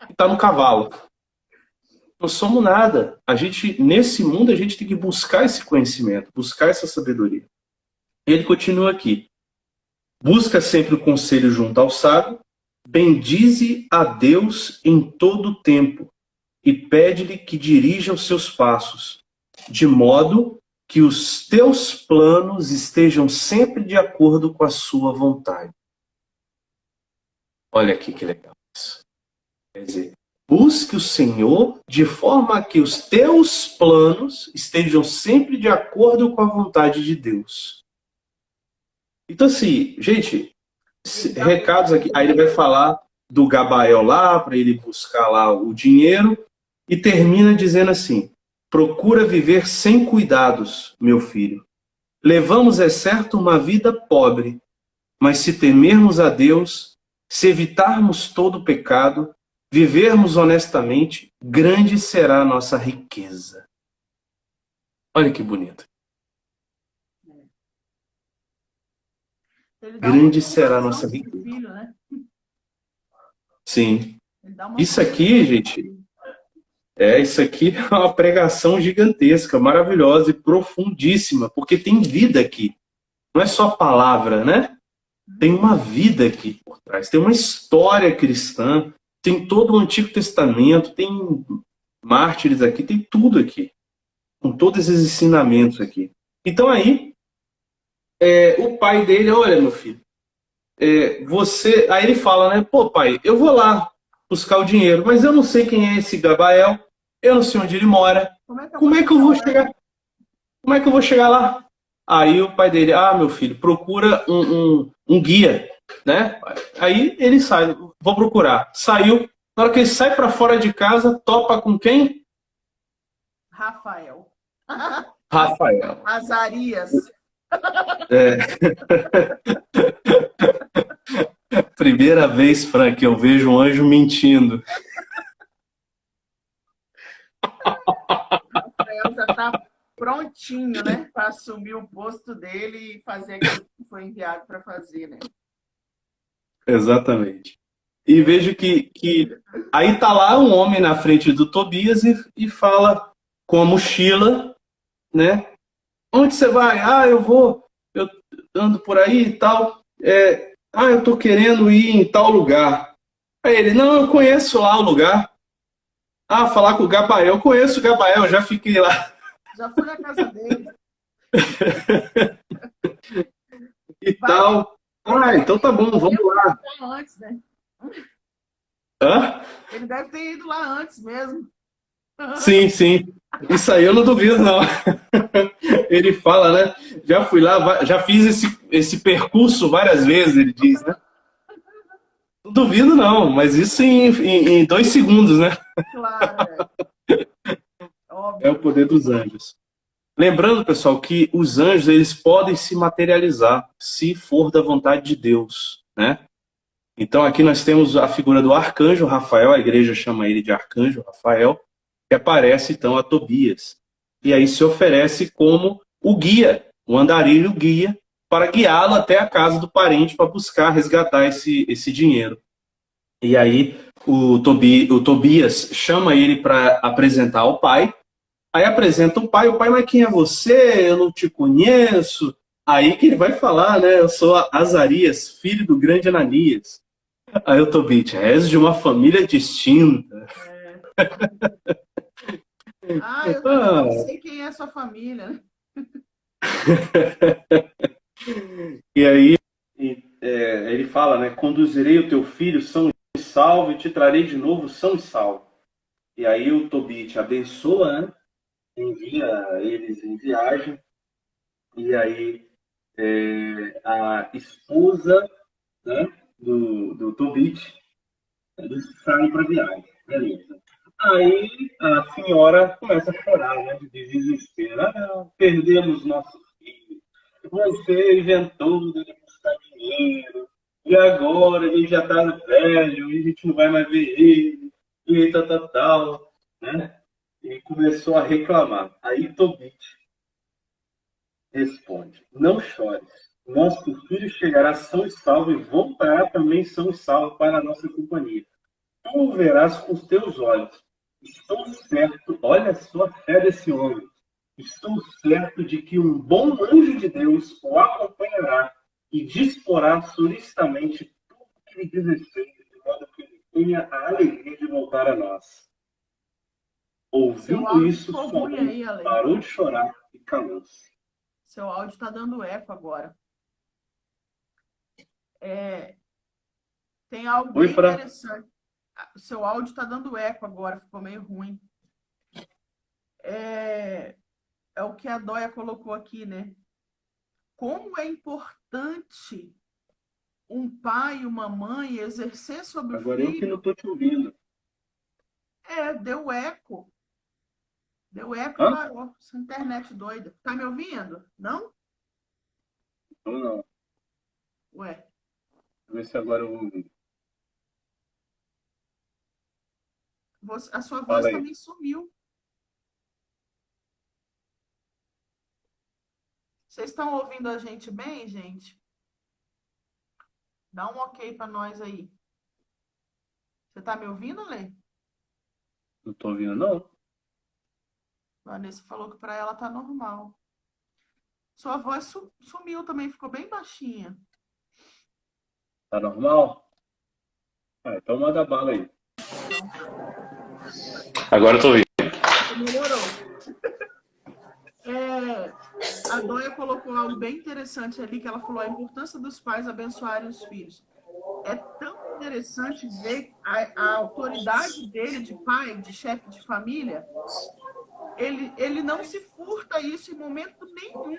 que está no cavalo. Não somos nada. Nesse mundo, a gente tem que buscar esse conhecimento, buscar essa sabedoria. Ele continua aqui. Busca sempre o conselho junto ao sábio, bendize a Deus em todo o tempo e pede-lhe que dirija os seus passos, de modo que os teus planos estejam sempre de acordo com a sua vontade. Olha aqui que legal isso. Quer dizer, busque o Senhor de forma que os teus planos estejam sempre de acordo com a vontade de Deus. Então, assim, gente, recados aqui. Aí ele vai falar do Gabael lá, para ele buscar lá o dinheiro, e termina dizendo assim: procura viver sem cuidados, meu filho. Levamos, é certo, uma vida pobre, mas se temermos a Deus, se evitarmos todo o pecado, vivermos honestamente, grande será a nossa riqueza. Olha que bonito. Grande será a nossa riqueza. Filho, né? Sim. Isso aqui, gente, isso aqui é uma pregação gigantesca, maravilhosa e profundíssima, porque tem vida aqui. Não é só palavra, né? Tem uma vida aqui por trás, tem uma história cristã, tem todo o Antigo Testamento, tem mártires aqui, tem tudo aqui, com todos esses ensinamentos aqui. Então aí, o pai dele, olha, meu filho, aí ele fala, né, pô pai, eu vou lá buscar o dinheiro, mas eu não sei quem é esse Gabael, eu não sei onde ele mora, como é que eu vou chegar? Como é que eu vou chegar lá? Aí o pai dele, meu filho, procura um guia, né? Aí ele sai, vou procurar. Saiu, na hora que ele sai para fora de casa, topa com quem? Rafael. Azarias. Azarias. Primeira vez, Frank, eu vejo um anjo mentindo. Rafael já está prontinho, né? Para assumir o posto dele e fazer aquilo que foi enviado para fazer, né? Exatamente. E vejo que aí tá lá um homem na frente do Tobias e fala com a mochila, né? Onde você vai? Eu ando por aí e tal. Eu tô querendo ir em tal lugar. Aí ele, não, eu conheço lá o lugar. Falar com o Gabael. Eu conheço o Gabael, já fiquei lá. Já fui na casa dele. E tal. Então tá bom, vamos lá. Antes, né? Hã? Ele deve ter ido lá antes mesmo. Sim, sim. Isso aí eu não duvido, não. Ele fala, né? Já fui lá, já fiz esse percurso várias vezes, ele diz, né? Não duvido, não, mas isso em 2 segundos, né? Claro, É o poder dos anjos. Lembrando, pessoal, que os anjos eles podem se materializar se for da vontade de Deus, né? Então aqui nós temos a figura do arcanjo Rafael, a igreja chama ele de arcanjo Rafael, que aparece então a Tobias. E aí se oferece como o guia, o andarilho guia, para guiá-lo até a casa do parente para buscar resgatar esse dinheiro. E aí o Tobias chama ele para apresentar ao pai. Aí apresenta o pai, mas quem é você? Eu não te conheço. Aí que ele vai falar, né? Eu sou Azarias, filho do grande Ananias. Aí o Tobias, és de uma família distinta. Ah, eu não sei quem é a sua família, né? E aí ele fala, né? Conduzirei o teu filho são e salvo e te trarei de novo são e salvo. E aí o Tobit abençoa, né? Envia eles em viagem. E aí a esposa, né, do Tobit, eles saem para viagem. Beleza. Aí a senhora começa a chorar, né? De desespero. Ah, perdemos nosso filho. Você inventou de buscar dinheiro. E agora ele já tá velho, e a gente não vai mais ver ele. E tal, né? E começou a reclamar. Aí Tobit responde: não chores. Nosso filho chegará são e salvo e voltará também são e salvo para a nossa companhia. Tu o verás com os teus olhos. Estou certo, olha só a fé desse homem. Estou certo de que um bom anjo de Deus o acompanhará e disporá solicitamente tudo que lhe diz respeito, de modo que ele tenha a alegria de voltar a nós. Seu Ouvindo áudio isso, ficou sua ruim mãe aí, Ale. parou de chorar e calou-se. Seu áudio está dando eco agora. Tem algo Oi, bem Fran. interessante. Seu áudio está dando eco agora, ficou meio ruim. É o que a Dóia colocou aqui, né? Como é importante um pai e uma mãe exercer sobre Agora o eu que não filho. estou te ouvindo. Deu eco. Deu eco e Hã? parou. Essa internet doida. Tá me ouvindo? Não? Não, não. Ué. Deixa eu ver se agora eu vou ouvir. A sua voz Fala aí. também sumiu. Vocês estão ouvindo a gente bem, gente? Dá um ok para nós aí. Você tá me ouvindo, Lê? Não estou ouvindo, não. Vanessa falou que para ela tá normal. Sua voz sumiu também, ficou bem baixinha. Tá normal? Então manda bala aí. Então tá. Agora eu tô ouvindo. Melhorou. A Dóia colocou algo bem interessante ali, que ela falou a importância dos pais abençoarem os filhos. É tão interessante ver a autoridade dele de pai, de chefe de família. Ele não se furta isso em momento nenhum.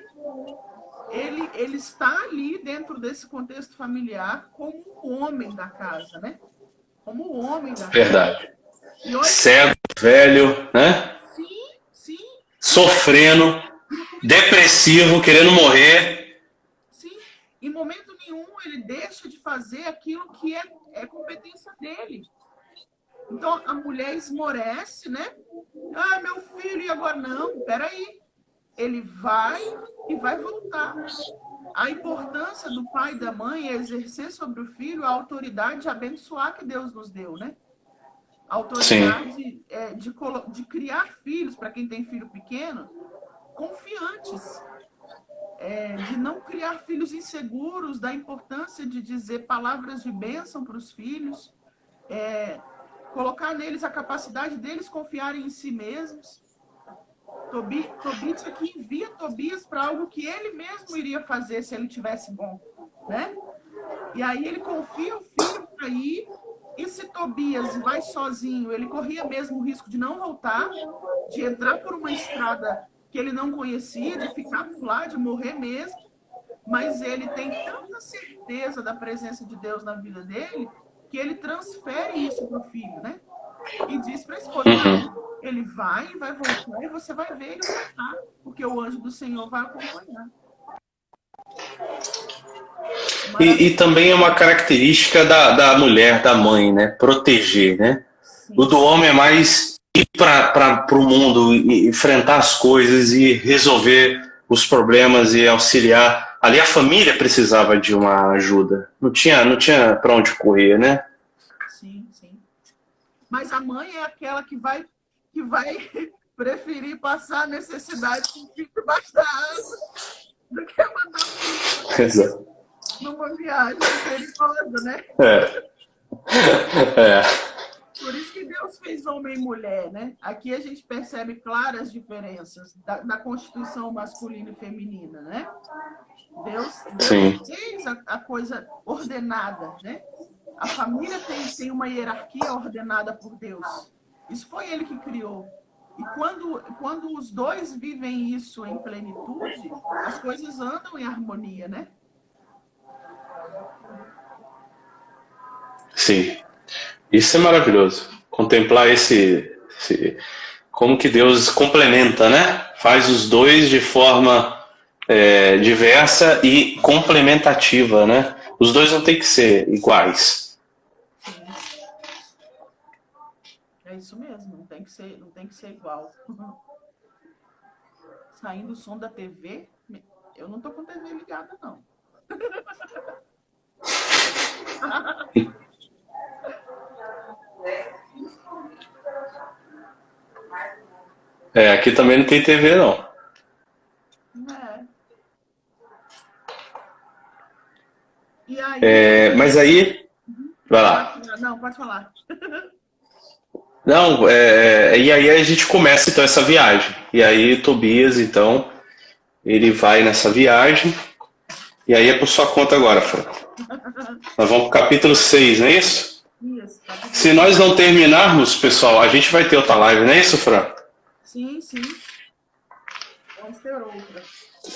Ele está ali dentro desse contexto familiar como o homem da casa, né? Como o homem da casa. Verdade. E olha, Cego, velho, né? sim. Sofrendo, depressivo, querendo morrer. Sim, em momento nenhum ele deixa de fazer aquilo que é competência dele. Então a mulher esmorece, né? Ah, meu filho, e agora? Não, peraí. Ele vai e vai voltar. A importância do pai e da mãe é exercer sobre o filho a autoridade de abençoar que Deus nos deu, né? A autoridade de criar filhos, para quem tem filho pequeno, confiantes. De não criar filhos inseguros, da importância de dizer palavras de bênção para os filhos, colocar neles a capacidade deles confiarem em si mesmos. Tobit aqui envia Tobias para algo que ele mesmo iria fazer se ele tivesse bom, né? E aí ele confia o filho para ir, e se Tobias vai sozinho, ele corria mesmo o risco de não voltar, de entrar por uma estrada que ele não conhecia, de ficar por lá, de morrer mesmo, mas ele tem tanta certeza da presença de Deus na vida dele, que ele transfere isso para o filho, né? E diz para a esposa, ele vai voltar, e você vai ver ele voltar, porque o anjo do Senhor vai acompanhar. E também é uma característica da mulher, da mãe, né? Proteger, né? Sim. O do homem é mais ir para o mundo, enfrentar as coisas e resolver os problemas e auxiliar. Ali a família precisava de uma ajuda. Não tinha para onde correr, né? Sim. Mas a mãe é aquela que vai preferir passar a necessidade com o filho debaixo da asa do que mandar o filho. Exato. Numa viagem perigosa, né? Por isso que Deus fez homem e mulher, né? Aqui a gente percebe claras diferenças da constituição masculina e feminina, né? Deus fez a coisa ordenada, né? A família tem uma hierarquia ordenada por Deus. Isso foi Ele que criou. E quando os dois vivem isso em plenitude, as coisas andam em harmonia, né? Sim. Isso é maravilhoso. Contemplar como que Deus complementa, né? Faz os dois de forma diversa e complementativa, né? Os dois não tem que ser iguais. Sim. É isso mesmo, não tem que ser igual. Saindo o som da TV, eu não tô com a TV ligada, não. Aqui também não tem TV, não. E aí... mas aí... Vai lá. Não, pode falar. Não, e aí a gente começa então essa viagem. E aí Tobias, então, ele vai nessa viagem. E aí é por sua conta agora, Fran. Nós vamos pro capítulo 6, não é isso? Isso. Se nós não terminarmos, pessoal, a gente vai ter outra live, não é isso, Fran? Sim. Vamos ter outra.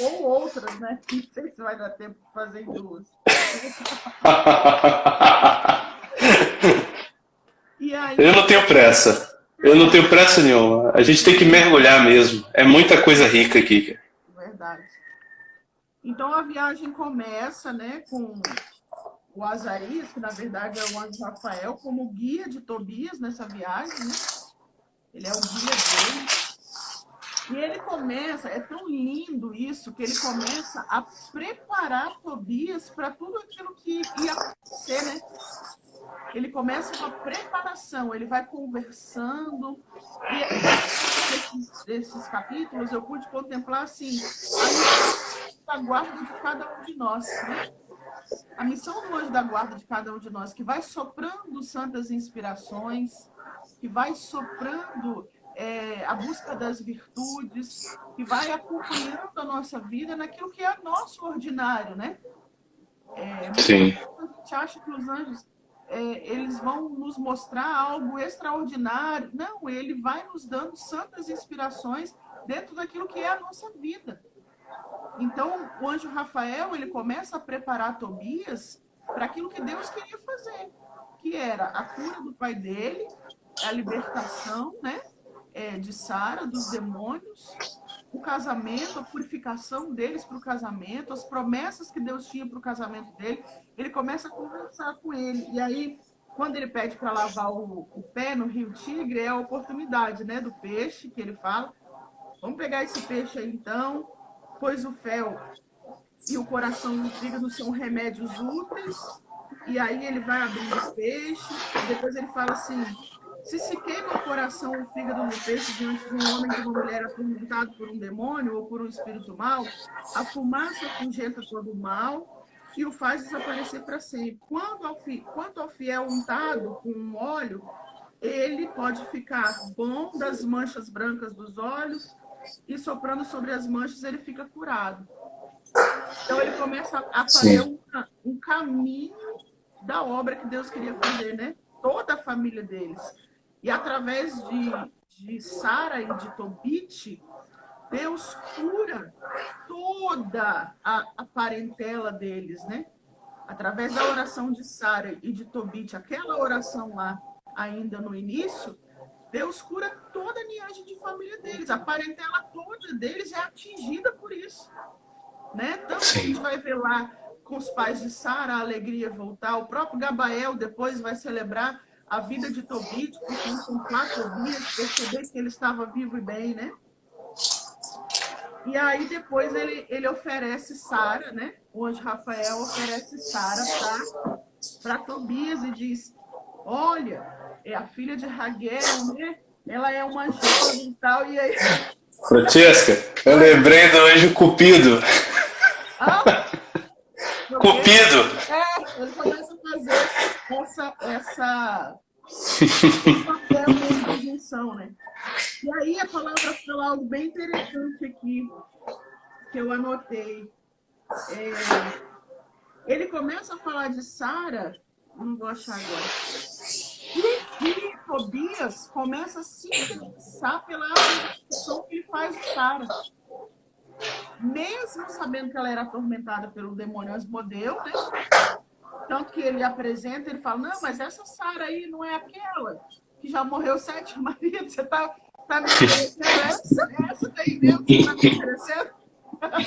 Ou outras, né? Não sei se vai dar tempo de fazer em duas. E aí... Eu não tenho pressa. Eu não tenho pressa nenhuma. A gente tem que mergulhar mesmo. É muita coisa rica aqui. Verdade. Então a viagem começa, né, com o Azarias, que na verdade é o anjo Rafael, como guia de Tobias nessa viagem, né? Ele é o guia dele. E ele começa, é tão lindo isso, que ele começa a preparar Tobias para tudo aquilo que ia acontecer, né? Ele começa com a preparação, ele vai conversando. E esses capítulos eu pude contemplar assim, a missão da guarda de cada um de nós, né? A missão do anjo da guarda de cada um de nós, que vai soprando santas inspirações, que vai soprando a busca das virtudes, que vai acompanhando a nossa vida naquilo que é nosso ordinário, né? Sim. A gente acha que os anjos eles vão nos mostrar algo extraordinário. Não, ele vai nos dando santas inspirações dentro daquilo que é a nossa vida. Então, o anjo Rafael, ele começa a preparar Tobias para aquilo que Deus queria fazer, que era a cura do pai dele, a libertação, né, de Sara, dos demônios, o casamento, a purificação deles para o casamento, as promessas que Deus tinha para o casamento dele. Ele começa a conversar com ele. E aí, quando ele pede para lavar o pé no rio Tigre, é a oportunidade, né, do peixe, que ele fala. Vamos pegar esse peixe aí, então, pois o fel e o coração e o fígado são remédios úteis. E aí ele vai abrir o peixe, e depois ele fala assim: se queima o coração ou o fígado no peixe diante de um homem ou de uma mulher atormentado por um demônio ou por um espírito mau, a fumaça afugenta todo o mal e o faz desaparecer para sempre. Quanto ao fiel untado com um óleo, ele pode ficar bom das manchas brancas dos olhos e soprando sobre as manchas ele fica curado. Então ele começa a fazer um caminho da obra que Deus queria fazer, né? Toda a família deles. E através de Sara e de Tobit, Deus cura toda a parentela deles, né? Através da oração de Sara e de Tobit, aquela oração lá, ainda no início, Deus cura toda a linhagem de família deles. A parentela toda deles é atingida por isso, né? Tanto que a gente vai ver lá com os pais de Sara a alegria voltar. O próprio Gabael depois vai celebrar a vida de Tobit, por contemplar Tobias, perceber que ele estava vivo e bem, né? E aí depois ele oferece Sara, né? O anjo Rafael oferece Sara para Tobias e diz: olha, é a filha de Raguel, né? Ela é uma jovem e tal. E aí... Francesca, eu lembrei do anjo Cupido. Cupido? Ele começa a fazer essa Esse papel mesmo da junção, né? E aí a palavra fala algo bem interessante aqui, que eu anotei. Ele começa a falar de Sara, não vou achar agora, e Tobias começa a se interessar pela apresentação que ele faz de Sara. Mesmo sabendo que ela era atormentada pelo demônio Asmodeu, né? Tanto que ele apresenta, ele fala, não, mas essa Sara aí não é aquela que já morreu 7 maridos, você tá me oferecendo essa daí mesmo que você tá me oferecendo? Ela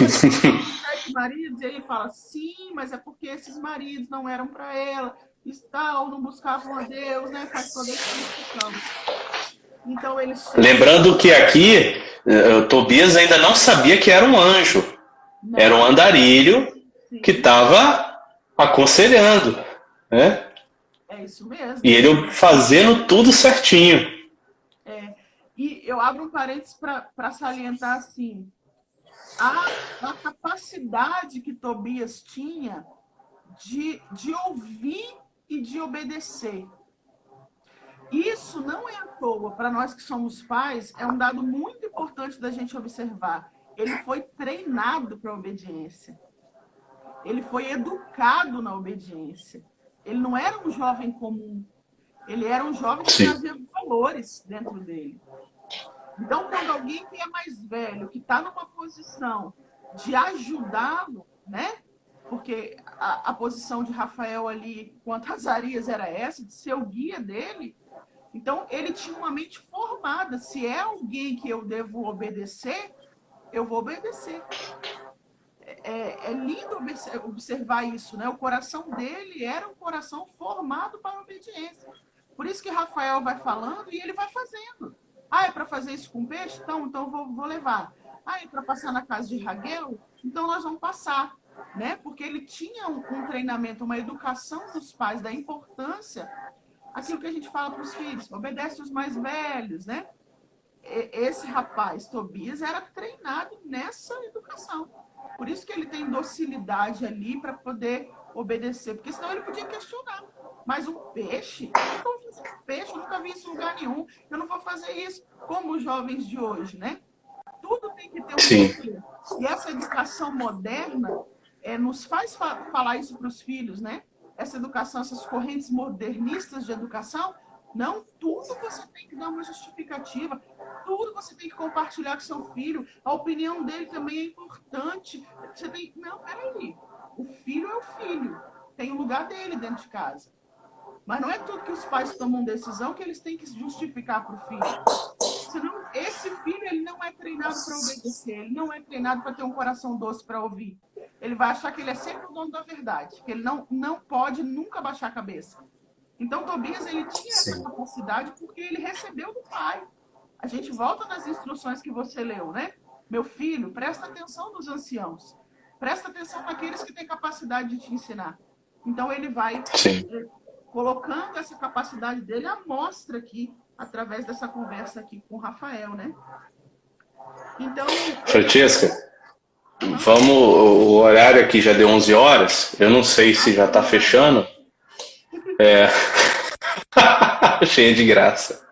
7 maridos, e aí ele fala, sim, mas é porque esses maridos não eram para ela, e tal, não buscavam a Deus, né? Faz toda essa discussão. Então eles chegam... Lembrando que aqui, Tobias ainda não sabia que era um anjo. Não. Era um andarilho que estava aconselhando, né? É isso mesmo. E ele fazendo tudo certinho. E eu abro um parênteses para salientar assim, a capacidade que Tobias tinha de ouvir e de obedecer. Isso não é à toa, para nós que somos pais, é um dado muito importante da gente observar. Ele foi treinado para a obediência. Ele foi educado na obediência. Ele não era um jovem comum. Ele era um jovem que trazia valores dentro dele. Então, quando alguém que é mais velho, que está numa posição de ajudá-lo, né? Porque a posição de Rafael ali, quanto a Azarias, era essa, de ser o guia dele. Então, ele tinha uma mente formada. Se é alguém que eu devo obedecer, eu vou obedecer. É lindo observar isso, né? O coração dele era um coração formado para a obediência. Por isso que Rafael vai falando e ele vai fazendo. Ah, é para fazer isso com peixe? Então vou levar. Ah, é para passar na casa de Raguel? Então nós vamos passar. Né? Porque ele tinha um treinamento, uma educação dos pais da importância, aquilo que a gente fala para os filhos, obedece os mais velhos, né? Esse rapaz, Tobias, era treinado nessa educação. Por isso que ele tem docilidade ali para poder obedecer, porque senão ele podia questionar. Mas um peixe? Eu nunca vou fazer um peixe, eu nunca vi isso em lugar nenhum, eu não vou fazer isso, como os jovens de hoje, né? Tudo tem que ter um porquê. E essa educação moderna nos faz falar isso para os filhos, né? Essa educação, essas correntes modernistas de educação, não, tudo você tem que dar uma justificativa, tudo você tem que compartilhar com seu filho, a opinião dele também é importante. Você tem... Não, peraí, o filho é o filho, tem o lugar dele dentro de casa. Mas não é tudo que os pais tomam decisão que eles têm que justificar para o filho. Senão, esse filho ele não é treinado para obedecer, ele não é treinado para ter um coração doce para ouvir. Ele vai achar que ele é sempre o dono da verdade, que ele não pode nunca baixar a cabeça. Então, Tobias, ele tinha essa capacidade porque ele recebeu do pai. A gente volta nas instruções que você leu, né? Meu filho, presta atenção nos anciãos. Presta atenção naqueles que têm capacidade de te ensinar. Então, ele vai colocando essa capacidade dele à mostra aqui, através dessa conversa aqui com o Rafael, né? Então... Francesca, o horário aqui já deu 11 horas. Eu não sei se já está fechando. Cheia de graça.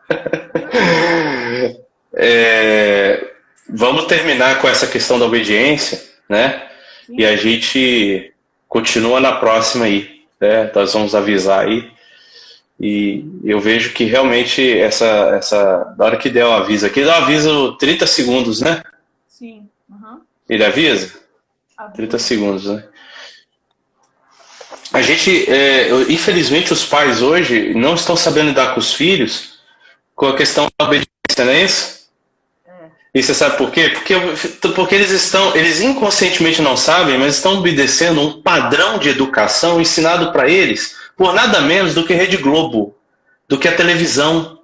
Vamos terminar com essa questão da obediência, né? Sim. E a gente continua na próxima aí, né? Nós vamos avisar aí. E eu vejo que realmente na hora que der o aviso aqui, dá o aviso 30 segundos, né? Sim. Uhum. Ele avisa? 30 segundos, né? A gente, infelizmente, os pais hoje não estão sabendo lidar com os filhos com a questão da obediência, não é isso? E você sabe por quê? Porque eles inconscientemente não sabem, mas estão obedecendo um padrão de educação ensinado para eles por nada menos do que Rede Globo, do que a televisão,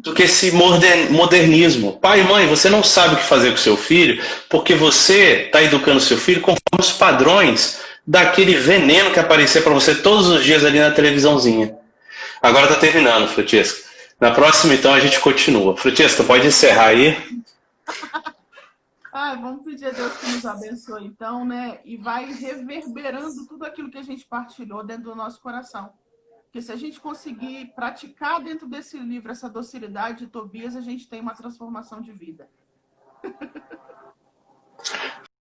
do que esse modernismo. Pai e mãe, você não sabe o que fazer com o seu filho porque você está educando o seu filho conforme os padrões daquele veneno que aparecia para você todos os dias ali na televisãozinha. Agora está terminando, Francesca. Na próxima, então, a gente continua. Francesca, pode encerrar aí. Vamos pedir a Deus que nos abençoe, então, né? E vai reverberando tudo aquilo que a gente partilhou dentro do nosso coração. Porque se a gente conseguir praticar dentro desse livro essa docilidade de Tobias, a gente tem uma transformação de vida.